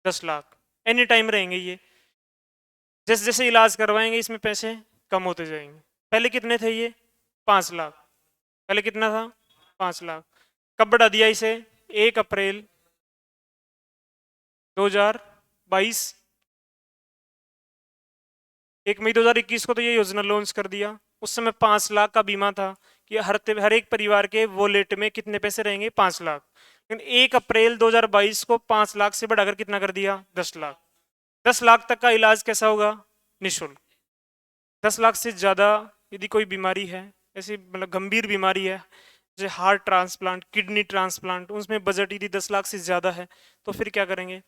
10 लाख एनी टाइम रहेंगे। ये जैसे जैसे इलाज करवाएंगे इसमें पैसे कम होते जाएंगे। पहले कितने थे ये? 5 लाख। पहले कितना था? 5 लाख। कब बढ़ा दिया इसे? 1 अप्रैल 2022। 1 मई 2021 को तो ये योजना लॉन्च कर दिया। उस समय 5 लाख का बीमा था कि हर एक परिवार के वॉलेट में कितने पैसे रहेंगे? 5 लाख। लेकिन 1 अप्रैल 2022 को 5 लाख से बढ़ाकर कितना कर दिया? 10 लाख। 10 लाख तक का इलाज कैसा होगा? निःशुल्क। 10 लाख से ज़्यादा यदि कोई बीमारी है, ऐसी मतलब गंभीर बीमारी है जैसे हार्ट ट्रांसप्लांट, किडनी ट्रांसप्लांट, उसमें बजट यदि 10 लाख से ज़्यादा है तो फिर क्या करेंगे?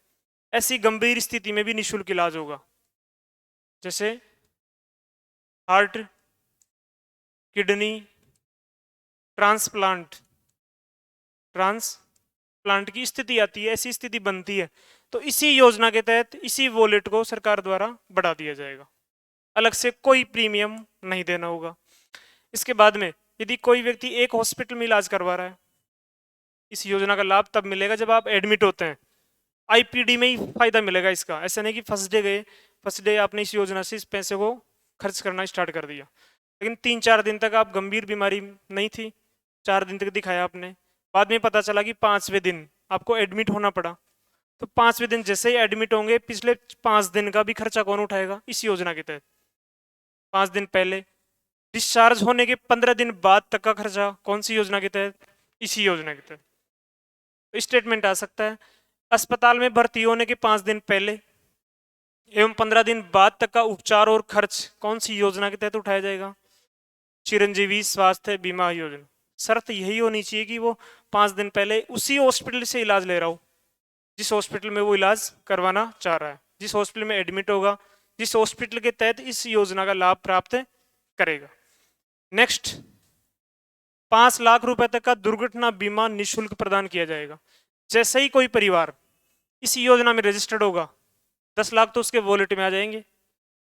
ऐसी गंभीर स्थिति में भी निःशुल्क इलाज होगा। जैसे हार्ट, किडनी ट्रांसप्लांट की स्थिति आती है, ऐसी स्थिति बनती है तो इसी योजना के तहत इसी वॉलेट को सरकार द्वारा बढ़ा दिया जाएगा। अलग से कोई प्रीमियम नहीं देना होगा। इसके बाद में यदि कोई व्यक्ति एक हॉस्पिटल में इलाज करवा रहा है, इस योजना का लाभ तब मिलेगा जब आप एडमिट होते हैं। आईपीडी में ही फायदा मिलेगा इसका। ऐसा नहीं कि फर्स्ट डे गए, फर्स्ट डे आपने इस योजना से इस पैसे को खर्च करना स्टार्ट कर दिया, लेकिन 3-4 दिन तक आप गंभीर बीमारी नहीं थी, 4 दिन तक दिखाया आपने, बाद में पता चला कि 5वें दिन आपको एडमिट होना पड़ा, तो 5वें दिन जैसे ही एडमिट होंगे पिछले 5 दिन का भी खर्चा कौन उठाएगा? इस योजना के तहत। 5 दिन पहले डिस्चार्ज होने के 15 दिन बाद तक का खर्चा कौन सी योजना के तहत? इसी योजना के तहत। तो स्टेटमेंट आ सकता है अस्पताल में भर्ती होने के 5 दिन पहले एवं 15 दिन बाद तक का उपचार और खर्च कौन सी योजना के तहत उठाया जाएगा? चिरंजीवी स्वास्थ्य बीमा योजना। शर्त यही होनी चाहिए कि वो 5 दिन पहले उसी हॉस्पिटल से इलाज ले रहा हो जिस हॉस्पिटल में वो इलाज करवाना चाह रहा है, जिस हॉस्पिटल में एडमिट होगा, जिस हॉस्पिटल के तहत इस योजना का लाभ प्राप्त करेगा। नेक्स्ट, 5 लाख रुपए तक का दुर्घटना बीमा निःशुल्क प्रदान किया जाएगा। जैसे ही कोई परिवार इस योजना में रजिस्टर्ड होगा 10 लाख तो उसके वॉलेट में आ जाएंगे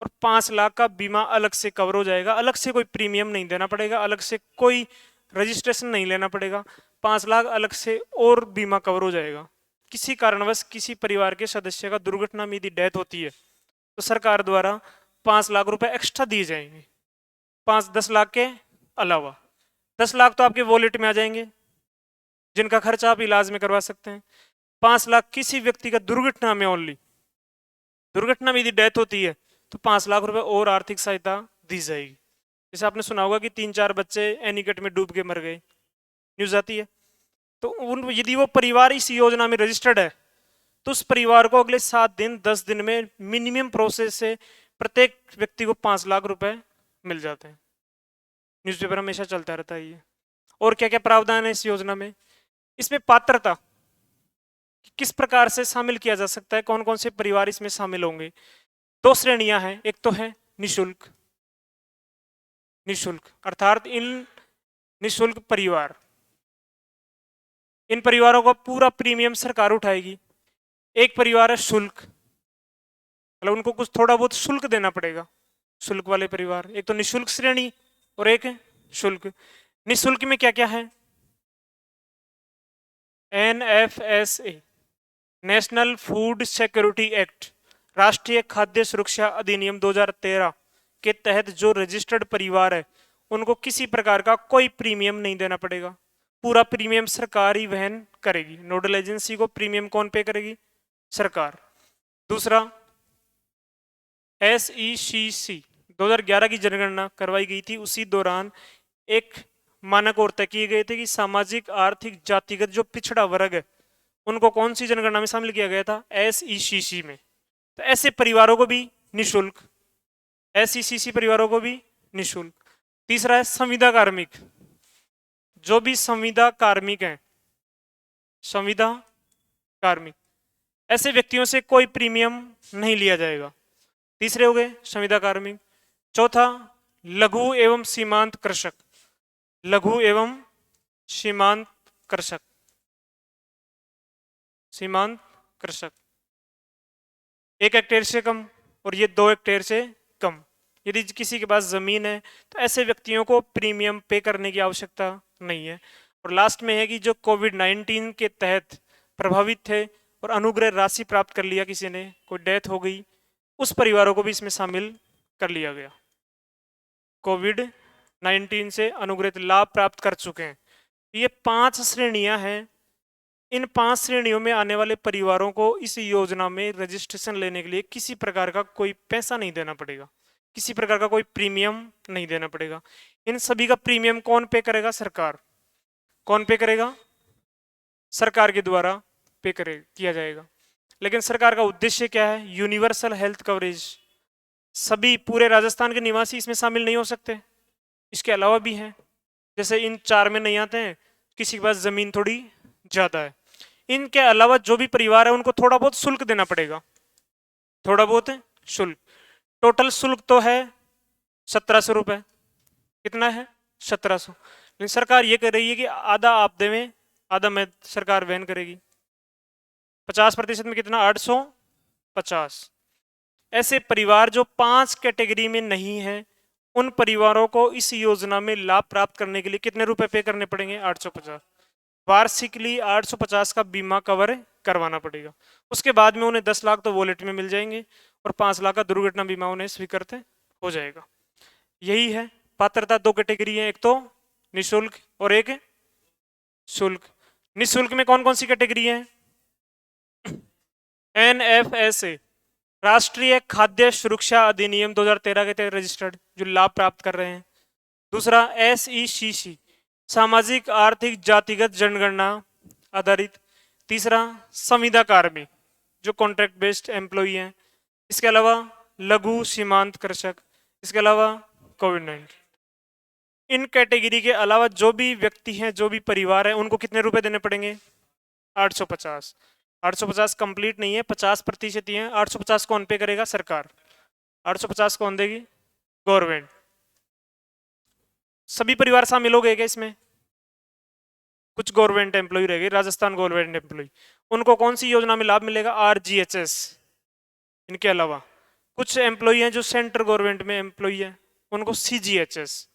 और 5 लाख का बीमा अलग से कवर हो जाएगा। अलग से कोई प्रीमियम नहीं देना पड़ेगा, अलग से कोई रजिस्ट्रेशन नहीं लेना पड़ेगा। 5 लाख अलग से और बीमा कवर हो जाएगा। किसी कारणवश किसी परिवार के सदस्य का दुर्घटना में यदि डेथ होती है तो सरकार द्वारा 5 लाख रुपए एक्स्ट्रा दिए जाएंगे, 10 लाख के अलावा। 10 लाख तो आपके वॉलेट में आ जाएंगे जिनका खर्चा आप इलाज में करवा सकते हैं। 5 लाख किसी व्यक्ति का दुर्घटना में, ओनली दुर्घटना में यदि डेथ होती है तो 5 लाख रुपए और आर्थिक सहायता दी जाएगी। जैसे आपने सुना होगा कि 3-4 बच्चे एनीकट में डूब के मर गए, न्यूज आती है। तो यदि वो परिवार इस योजना में रजिस्टर्ड है तो उस परिवार को अगले 7 दिन 10 दिन में मिनिमम प्रोसेस से प्रत्येक व्यक्ति को 5 लाख रुपए मिल जाते हैं। न्यूज़पेपर हमेशा चलता रहता है ये। और क्या क्या प्रावधान है इस योजना में। इसमें पात्रता किस प्रकार से शामिल किया जा सकता है, कौन कौन से परिवार इसमें शामिल होंगे। दो श्रेणियां हैं, एक तो है निशुल्क, निशुल्क अर्थात इन निशुल्क परिवार, इन परिवारों का पूरा प्रीमियम सरकार उठाएगी। एक परिवार है शुल्क, मतलब उनको कुछ थोड़ा बहुत शुल्क देना पड़ेगा, शुल्क वाले परिवार। एक तो निशुल्क श्रेणी और एक शुल्क। निशुल्क में क्या क्या है, NFSA national food security act, राष्ट्रीय खाद्य सुरक्षा अधिनियम 2013 के तहत जो रजिस्टर्ड परिवार है उनको किसी प्रकार का कोई प्रीमियम नहीं देना पड़ेगा, पूरा प्रीमियम सरकार ही वहन करेगी। नोडल एजेंसी को प्रीमियम कौन पे करेगी, सरकार। दूसरा SECC 2011 की जनगणना करवाई गई थी, उसी दौरान एक मानक और तय किए गए थे कि सामाजिक आर्थिक जातिगत जो पिछड़ा वर्ग है उनको कौन सी जनगणना में शामिल किया गया था, SECC में। तो ऐसे परिवारों को भी निशुल्क, SECC परिवारों को भी निशुल्क। तीसरा है संविदा कार्मिक, जो भी संविदा कार्मिक हैं, संविदा कार्मिक, ऐसे व्यक्तियों से कोई प्रीमियम नहीं लिया जाएगा। तीसरे हो गए संविदा कार्मिक। चौथा लघु एवं सीमांत कृषक, लघु एवं सीमांत कृषक, सीमांत कृषक 1 हेक्टेयर से कम और ये 2 हेक्टेयर से कम। यदि किसी के पास जमीन है तो ऐसे व्यक्तियों को प्रीमियम पे करने की आवश्यकता नहीं है। और लास्ट में है कि जो कोविड-19 के तहत प्रभावित थे और अनुग्रह राशि प्राप्त कर लिया किसी ने, कोई डेथ हो गई, उस परिवारों को भी इसमें शामिल कर लिया गया। कोविड-19 से अनुग्रहित लाभ प्राप्त कर चुके हैं। ये 5 श्रेणियां हैं। इन 5 श्रेणियों में आने वाले परिवारों को इस योजना में रजिस्ट्रेशन लेने के लिए किसी प्रकार का कोई पैसा नहीं देना पड़ेगा, किसी प्रकार का कोई प्रीमियम नहीं देना पड़ेगा। इन सभी का प्रीमियम कौन पे करेगा, सरकार। कौन पे करेगा, सरकार के द्वारा पे किया जाएगा। लेकिन सरकार का उद्देश्य क्या है, यूनिवर्सल हेल्थ कवरेज। सभी पूरे राजस्थान के निवासी इसमें शामिल नहीं हो सकते, इसके अलावा भी हैं। जैसे इन 4 में नहीं आते हैं, किसी के पास जमीन थोड़ी ज्यादा है। इनके अलावा जो भी परिवार है उनको थोड़ा बहुत शुल्क देना पड़ेगा, थोड़ा बहुत शुल्क। टोटल शुल्क तो है 1700 रुपए। कितना है, 1700। लेकिन सरकार ये कह रही है कि आधा आप देवें, आधा मैं सरकार वहन करेगी। 50% में कितना, 850। ऐसे परिवार जो 5 कैटेगरी में नहीं है, उन परिवारों को इस योजना में लाभ प्राप्त करने के लिए कितने रुपए पे करने पड़ेंगे, 850। वार्षिकली 850 का बीमा कवर करवाना पड़ेगा। उसके बाद में उन्हें 10 लाख तो वॉलेट में मिल जाएंगे और 5 लाख का दुर्घटना बीमा उन्हें स्वीकृत हो जाएगा। यही है पात्रता। 2 कैटेगरी है, एक तो निशुल्क और एक शुल्क। निशुल्क में कौन कौन सी कैटेगरी है, NFSA राष्ट्रीय खाद्य सुरक्षा अधिनियम 2013 के तहत रजिस्टर्ड जो लाभ प्राप्त कर रहे हैं। दूसरा SECC सामाजिक आर्थिक जातिगत जनगणना आधारित। तीसरा संविदा कार्मी जो कॉन्ट्रैक्ट बेस्ड एम्प्लॉई हैं। इसके अलावा लघु सीमांत कृषक, इसके अलावा कोविड-19। इन कैटेगरी के अलावा जो भी व्यक्ति हैं, जो भी परिवार है, उनको कितने रुपए देने पड़ेंगे, 850। 850 कंप्लीट नहीं है, 50% ही है। 850 कौन पे करेगा, सरकार। 850 कौन देगी, गवर्नमेंट। सभी परिवार शामिल हो गए क्या इसमें, कुछ गवर्नमेंट एम्प्लॉय रह गए, राजस्थान गवर्नमेंट एम्प्लॉय, उनको कौन सी योजना में लाभ मिलेगा, RGHS। इनके अलावा कुछ एम्प्लॉय हैं जो सेंट्रल गवर्नमेंट में एम्प्लॉय है, उनको CGHS।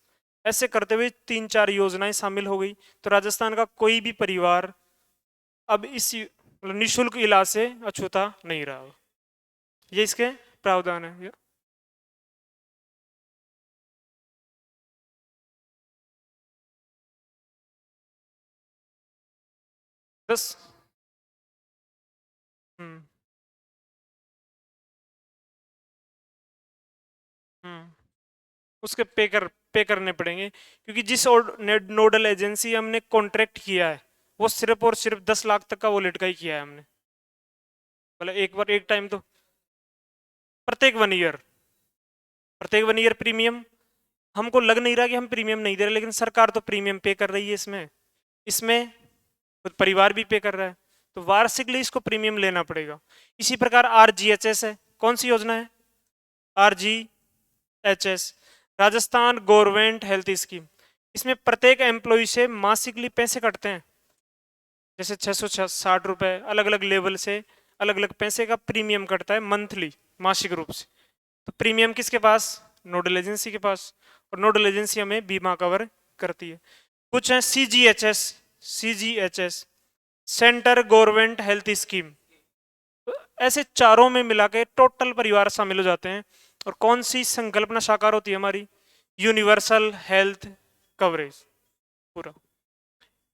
ऐसे करते हुए 3-4 योजनाएं शामिल हो गई। तो राजस्थान का कोई भी परिवार अब इस निःशुल्क इलाज से अछूता नहीं रहा। ये इसके प्रावधान है। 10 उसके पे करने पड़ेंगे, क्योंकि जिस नोडल एजेंसी हमने कॉन्ट्रैक्ट किया है वो सिर्फ और सिर्फ 10 लाख तक का वॉलेट का ही किया है हमने। मतलब एक बार एक टाइम तो प्रत्येक 1 ईयर प्रीमियम हमको लग नहीं रहा कि हम प्रीमियम नहीं दे रहे, लेकिन सरकार तो प्रीमियम पे कर रही है इसमें, इसमें खुद परिवार भी पे कर रहा है, तो वार्षिकली इसको प्रीमियम लेना पड़ेगा। इसी प्रकार आरजीएचएस है, कौन सी योजना है? RGHS, Rajasthan government health scheme. इसमें प्रत्येक एम्प्लॉय से मासिकली पैसे कटते हैं, जैसे 660 रुपए, अलग अलग लेवल से अलग अलग पैसे का प्रीमियम कटता है मंथली, मासिक रूप से। तो प्रीमियम किसके पास? नोडल एजेंसी के पास, और नोडल एजेंसी हमें बीमा कवर करती है। कुछ है CGHS, CGHS centre government health scheme. तो ऐसे चारों में मिला के टोटल परिवार शामिल हो जाते हैं। और कौन सी संकल्पना साकार होती है हमारी? Universal health coverage. पूरा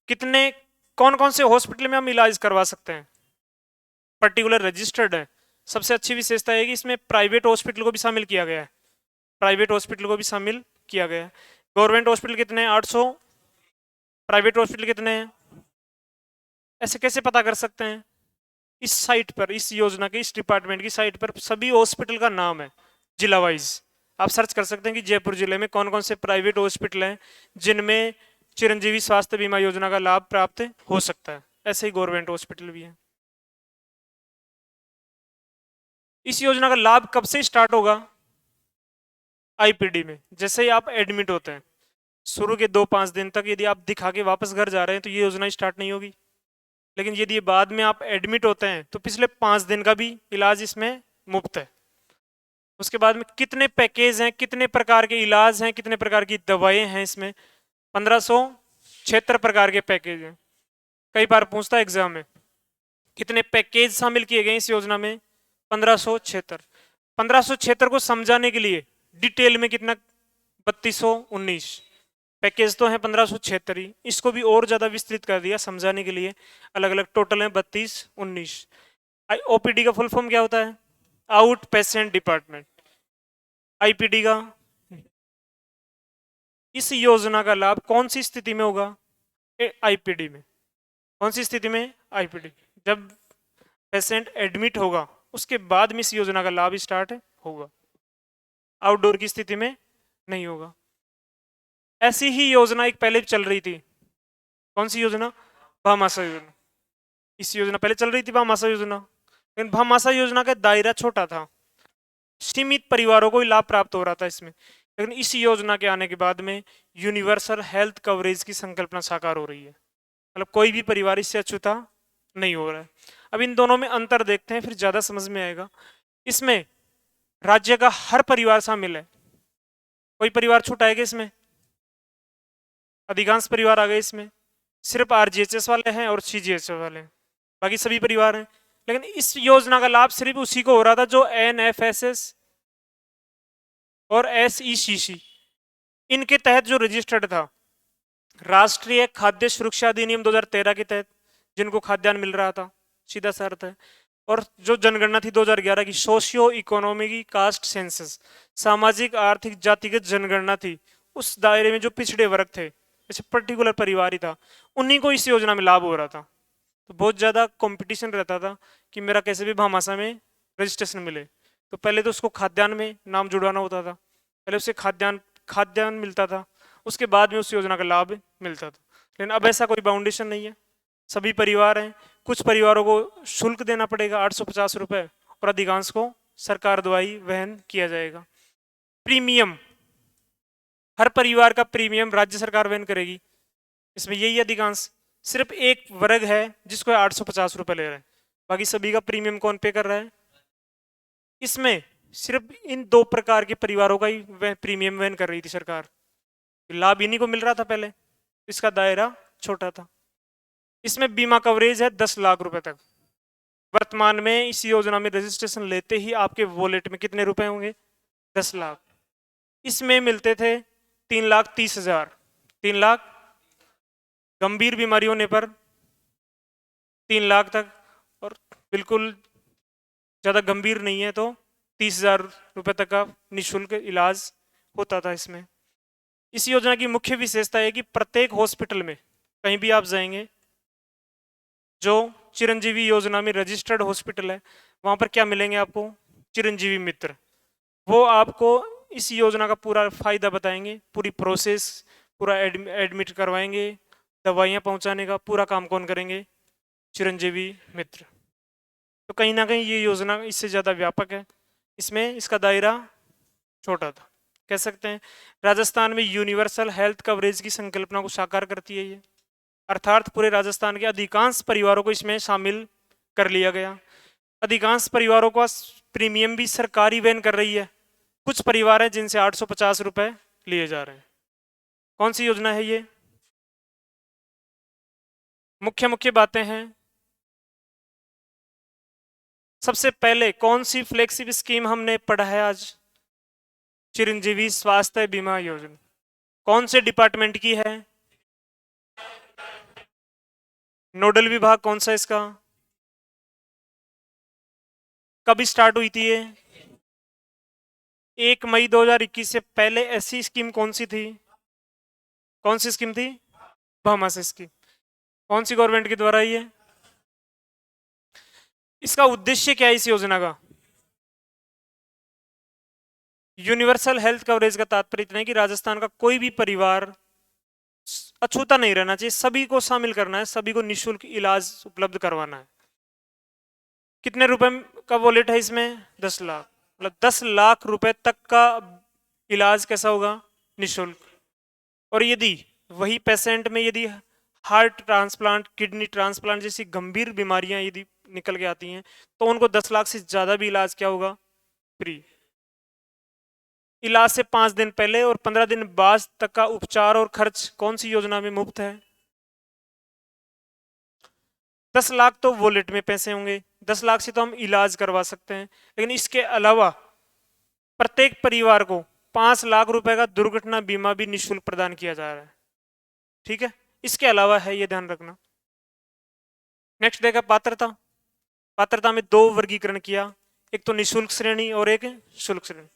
कितने, कौन कौन से हॉस्पिटल में हम इलाज करवा सकते हैं? पर्टिकुलर रजिस्टर्ड है। सबसे अच्छी विशेषता है कि इसमें प्राइवेट हॉस्पिटल को भी शामिल किया गया है, प्राइवेट हॉस्पिटल को भी शामिल किया गया है। गवर्नमेंट हॉस्पिटल कितने हैं? 800। प्राइवेट हॉस्पिटल कितने हैं? ऐसे कैसे पता कर सकते हैं? इस साइट पर, इस योजना के इस डिपार्टमेंट की साइट पर सभी हॉस्पिटल का नाम है जिला वाइज। आप सर्च कर सकते हैं कि जयपुर जिले में कौन कौन से प्राइवेट हॉस्पिटल हैं जिनमें चिरंजीवी स्वास्थ्य बीमा योजना का लाभ प्राप्त हो सकता है। ऐसे ही गवर्नमेंट हॉस्पिटल भी है। इस योजना का लाभ कब से स्टार्ट होगा? आईपीडी में। जैसे ही आप एडमिट होते हैं, शुरू के 2-5 दिन तक यदि आप दिखा के वापस घर जा रहे हैं तो ये योजना स्टार्ट नहीं होगी। लेकिन यदि बाद में आप एडमिट होते हैं तो पिछले 5 दिन का भी इलाज इसमें मुफ्त है। उसके बाद में कितने पैकेज हैं, कितने प्रकार के इलाज हैं, कितने प्रकार की दवाएं हैं इसमें? 1576 प्रकार के पैकेज हैं। कई बार पूछता है एग्जाम में, कितने पैकेज शामिल किए गए इस योजना में? 1576। 1576 को समझाने के लिए डिटेल में कितना? 3219 पैकेज तो है 1576 ही, इसको भी और ज्यादा विस्तृत कर दिया समझाने के लिए, अलग अलग टोटल है 3219। ओपीडी का फुल फॉर्म क्या होता है? Out patient department. आईपीडी का, इस योजना का लाभ कौन सी स्थिति में होगा? आईपीडी में। कौन सी स्थिति में? आईपीडी। जब पेशेंट एडमिट होगा उसके बाद में इस योजना का लाभ स्टार्ट होगा, आउटडोर की स्थिति में नहीं होगा। ऐसी ही योजना एक पहले चल रही थी, कौन सी योजना? भामाशाह योजना। इस योजना पहले चल रही थी भामाशाह योजना, लेकिन भामाशाह योजना का दायरा छोटा था, सीमित परिवारों को ही लाभ प्राप्त हो रहा था इसमें। लेकिन इस योजना के आने के बाद में यूनिवर्सल हेल्थ कवरेज की संकल्पना साकार हो रही है, मतलब कोई भी परिवार इससे अछूता नहीं हो रहा है। अब इन दोनों में अंतर देखते हैं, फिर ज्यादा समझ में आएगा। इसमें राज्य का हर परिवार शामिल है, कोई परिवार छूटा है क्या इसमें? अधिकांश परिवार आ गए इसमें, सिर्फ आरजीएचएस वाले हैं और सीजीएचएस वाले हैं, बाकी सभी परिवार हैं। लेकिन इस योजना का लाभ सिर्फ उसी को हो रहा था जो एनएफएसएस और एसईसीसी इनके तहत जो रजिस्टर्ड था। राष्ट्रीय खाद्य सुरक्षा अधिनियम 2013 के तहत जिनको खाद्यान्न मिल रहा था, सीधा सा अर्थ है। और जो जनगणना थी 2011 की, सोशियो इकोनॉमिक कास्ट सेंसस, सामाजिक आर्थिक जातिगत जनगणना थी, उस दायरे में जो पिछड़े वर्ग थे, जैसे पर्टिकुलर परिवार ही था, उन्हीं को इस योजना में लाभ हो रहा था। तो बहुत ज्यादा कंपटीशन रहता था कि मेरा कैसे भी भामाशाह में रजिस्ट्रेशन मिले। तो पहले तो उसको खाद्यान्न में नाम जुड़वाना होता था, पहले उसे खाद्यान्न मिलता था, उसके बाद में उस योजना का लाभ मिलता था। लेकिन अब ऐसा कोई बाउंडेशन नहीं है, सभी परिवार हैं। कुछ परिवारों को शुल्क देना पड़ेगा 850 रुपए, और अधिकांश को सरकार द्वारा ही वहन किया जाएगा। प्रीमियम, हर परिवार का प्रीमियम राज्य सरकार वहन करेगी, इसमें यही अधिकांश। सिर्फ एक वर्ग है जिसको 850 रुपए ले रहे हैं, बाकी सभी का प्रीमियम कौन पे कर रहा है? इसमें सिर्फ इन 2 प्रकार के परिवारों का ही वह प्रीमियम वहन कर रही थी सरकार, लाभ इन्हीं को मिल रहा था पहले, इसका दायरा छोटा था। इसमें बीमा कवरेज है 10 लाख रुपए तक। वर्तमान में इस योजना में रजिस्ट्रेशन लेते ही आपके वॉलेट में कितने रुपए होंगे? 10 लाख। इसमें मिलते थे 3,30,000, 3 लाख, गंभीर बीमारी होने पर 3 लाख तक, और बिल्कुल ज्यादा गंभीर नहीं है तो 30,000 रुपए तक का निःशुल्क इलाज होता था इसमें। इस योजना की मुख्य विशेषता है कि प्रत्येक हॉस्पिटल में कहीं भी आप जाएंगे, जो चिरंजीवी योजना में रजिस्टर्ड हॉस्पिटल है, वहां पर क्या मिलेंगे आपको? चिरंजीवी मित्र। वो आपको इस योजना का पूरा फायदा बताएंगे, पूरी प्रोसेस, पूरा एडमिट करवाएंगे, दवाइयाँ पहुंचाने का पूरा काम कौन करेंगे? चिरंजीवी मित्र। तो कहीं ना कहीं ये योजना इससे ज़्यादा व्यापक है, इसमें इसका दायरा छोटा था। कह सकते हैं राजस्थान में यूनिवर्सल हेल्थ कवरेज की संकल्पना को साकार करती है ये, अर्थात पूरे राजस्थान के अधिकांश परिवारों को इसमें शामिल कर लिया गया। अधिकांश परिवारों का प्रीमियम भी सरकारी वहन कर रही है। कुछ परिवार हैं जिनसे 850 रुपए लिए जा रहे हैं। कौन सी योजना है ये? मुख्य मुख्य बातें हैं। सबसे पहले कौन सी फ्लेक्सिबल स्कीम हमने पढ़ा है आज? चिरंजीवी स्वास्थ्य बीमा योजना। कौन से डिपार्टमेंट की है? नोडल विभाग कौन सा इसका? कब स्टार्ट हुई थी ये? 1 मई 2021 से पहले ऐसी स्कीम कौन सी थी? कौन सी स्कीम थी? भामाशाह स्कीम। कौन सी गवर्नमेंट के द्वारा ये? इसका उद्देश्य क्या है इस योजना का? यूनिवर्सल हेल्थ कवरेज का तात्पर्य इतना है कि राजस्थान का कोई भी परिवार अछूता नहीं रहना चाहिए, सभी को शामिल करना है, सभी को निःशुल्क इलाज उपलब्ध करवाना है। कितने रुपए का वॉलेट है इसमें? 10 लाख। मतलब 10 लाख रुपए तक का इलाज कैसा होगा? निःशुल्क। और यदि वही पेशेंट में यदि हार्ट ट्रांसप्लांट, किडनी ट्रांसप्लांट जैसी गंभीर बीमारियां यदि निकल के आती हैं तो उनको 10 लाख से ज्यादा भी इलाज क्या होगा? फ्री। इलाज से 5 दिन पहले और 15 दिन बाद तक का उपचार और खर्च कौन सी योजना में मुफ्त है? 10 लाख तो वॉलेट में पैसे होंगे, 10 लाख से तो हम इलाज करवा सकते हैं, लेकिन इसके अलावा प्रत्येक परिवार को 5 लाख रुपए का दुर्घटना बीमा भी निःशुल्क प्रदान किया जा रहा है। ठीक है, इसके अलावा है, ये ध्यान रखना। नेक्स्ट देखा पात्रता। पात्रता में 2 वर्गीकरण किया, एक तो निःशुल्क श्रेणी और एक शुल्क श्रेणी।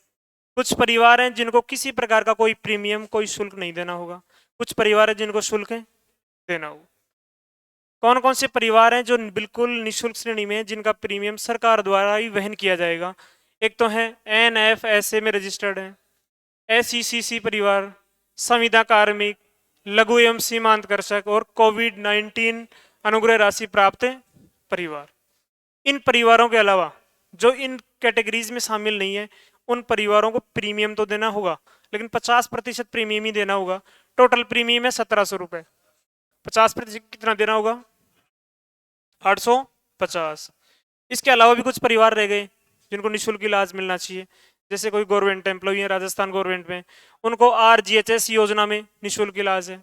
कुछ परिवार हैं जिनको किसी प्रकार का कोई प्रीमियम, कोई शुल्क नहीं देना होगा, कुछ परिवार हैं जिनको शुल्क देना होगा। कौन कौन से परिवार हैं जो बिल्कुल निःशुल्क श्रेणी में, जिनका प्रीमियम सरकार द्वारा ही वहन किया जाएगा? एक तो है NFSA में रजिस्टर्ड है, SECC परिवार, संविदा कार्मिक, लघु एवं सीमांत कृषक और कोविड-19 अनुग्रह राशि प्राप्त परिवार। इन परिवारों के अलावा जो इन कैटेगरीज में शामिल नहीं है उन परिवारों को प्रीमियम तो देना होगा, लेकिन 50% प्रीमियम ही देना होगा। टोटल प्रीमियम है 1700 रुपए, 50% कितना देना होगा? 850। इसके अलावा भी कुछ परिवार रह गए जिनको निःशुल्क इलाज मिलना चाहिए, जैसे कोई गवर्नमेंट एम्प्लॉई है राजस्थान गवर्नमेंट में, उनको RGHS योजना में निःशुल्क इलाज है।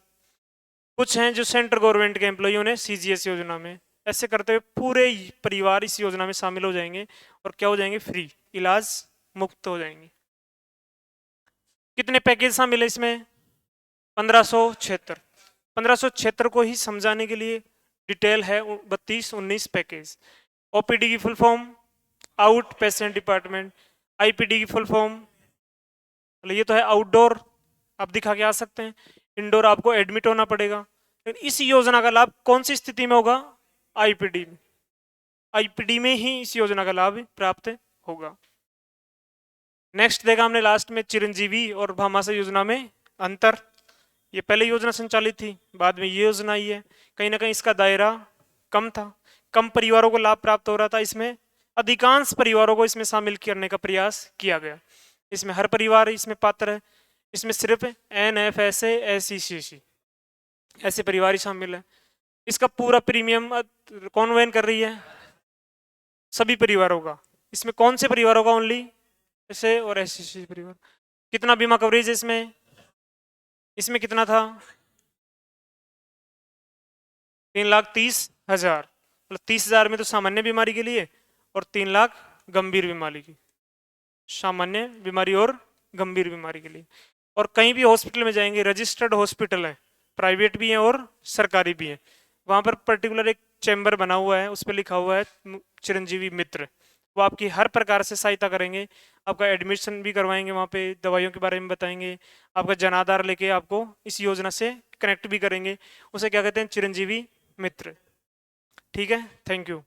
कुछ हैं जो सेंट्रल गवर्नमेंट के एम्प्लॉई, उन्हें CGS योजना में। ऐसे करते हुए पूरे परिवार इस योजना में शामिल हो जाएंगे और क्या हो जाएंगे? फ्री, इलाज मुफ्त हो जाएंगे। कितने पैकेज शामिल है इसमें? 1576। 1576 को ही समझाने के लिए डिटेल है 32-19 पैकेज। OPD की full form out patient department, IPD की फुल फॉर्म, ये तो है आउटडोर, आप दिखा के आ सकते हैं, इंडोर आपको एडमिट होना पड़ेगा। लेकिन इस योजना का लाभ कौन सी स्थिति में होगा? IPD में। IPD में ही इस योजना का लाभ प्राप्त होगा। नेक्स्ट देखा हमने लास्ट में चिरंजीवी और भामाशाह योजना में अंतर। ये पहले योजना संचालित थी, बाद में ये योजना आई है। कहीं ना कहीं इसका दायरा कम था, कम परिवारों को लाभ प्राप्त हो रहा था, इसमें अधिकांश परिवारों को इसमें शामिल करने का प्रयास किया गया। इसमें हर परिवार इसमें पात्र है, इसमें सिर्फ NFSA SECC ऐसे परिवार ही शामिल है। इसका पूरा प्रीमियम कौन वहन कर रही है? सभी परिवारों का। इसमें कौन से परिवारों का? ओनली ऐसे और SECC परिवार। कितना बीमा कवरेज है इसमें? इसमें कितना था? 3,30,000। मतलब 30,000 में तो सामान्य बीमारी के लिए और 3 लाख गंभीर बीमारी की, सामान्य बीमारी और गंभीर बीमारी के लिए। और कहीं भी हॉस्पिटल में जाएंगे, रजिस्टर्ड हॉस्पिटल है, प्राइवेट भी हैं और सरकारी भी हैं, वहाँ पर पर्टिकुलर एक चैम्बर बना हुआ है, उस पर लिखा हुआ है चिरंजीवी मित्र। वो आपकी हर प्रकार से सहायता करेंगे, आपका एडमिशन भी करवाएंगे, वहाँ पे दवाइयों के बारे में बताएंगे, आपका जनाधार लेके आपको इस योजना से कनेक्ट भी करेंगे। उसे क्या कहते हैं? चिरंजीवी मित्र। ठीक है, थैंक यू।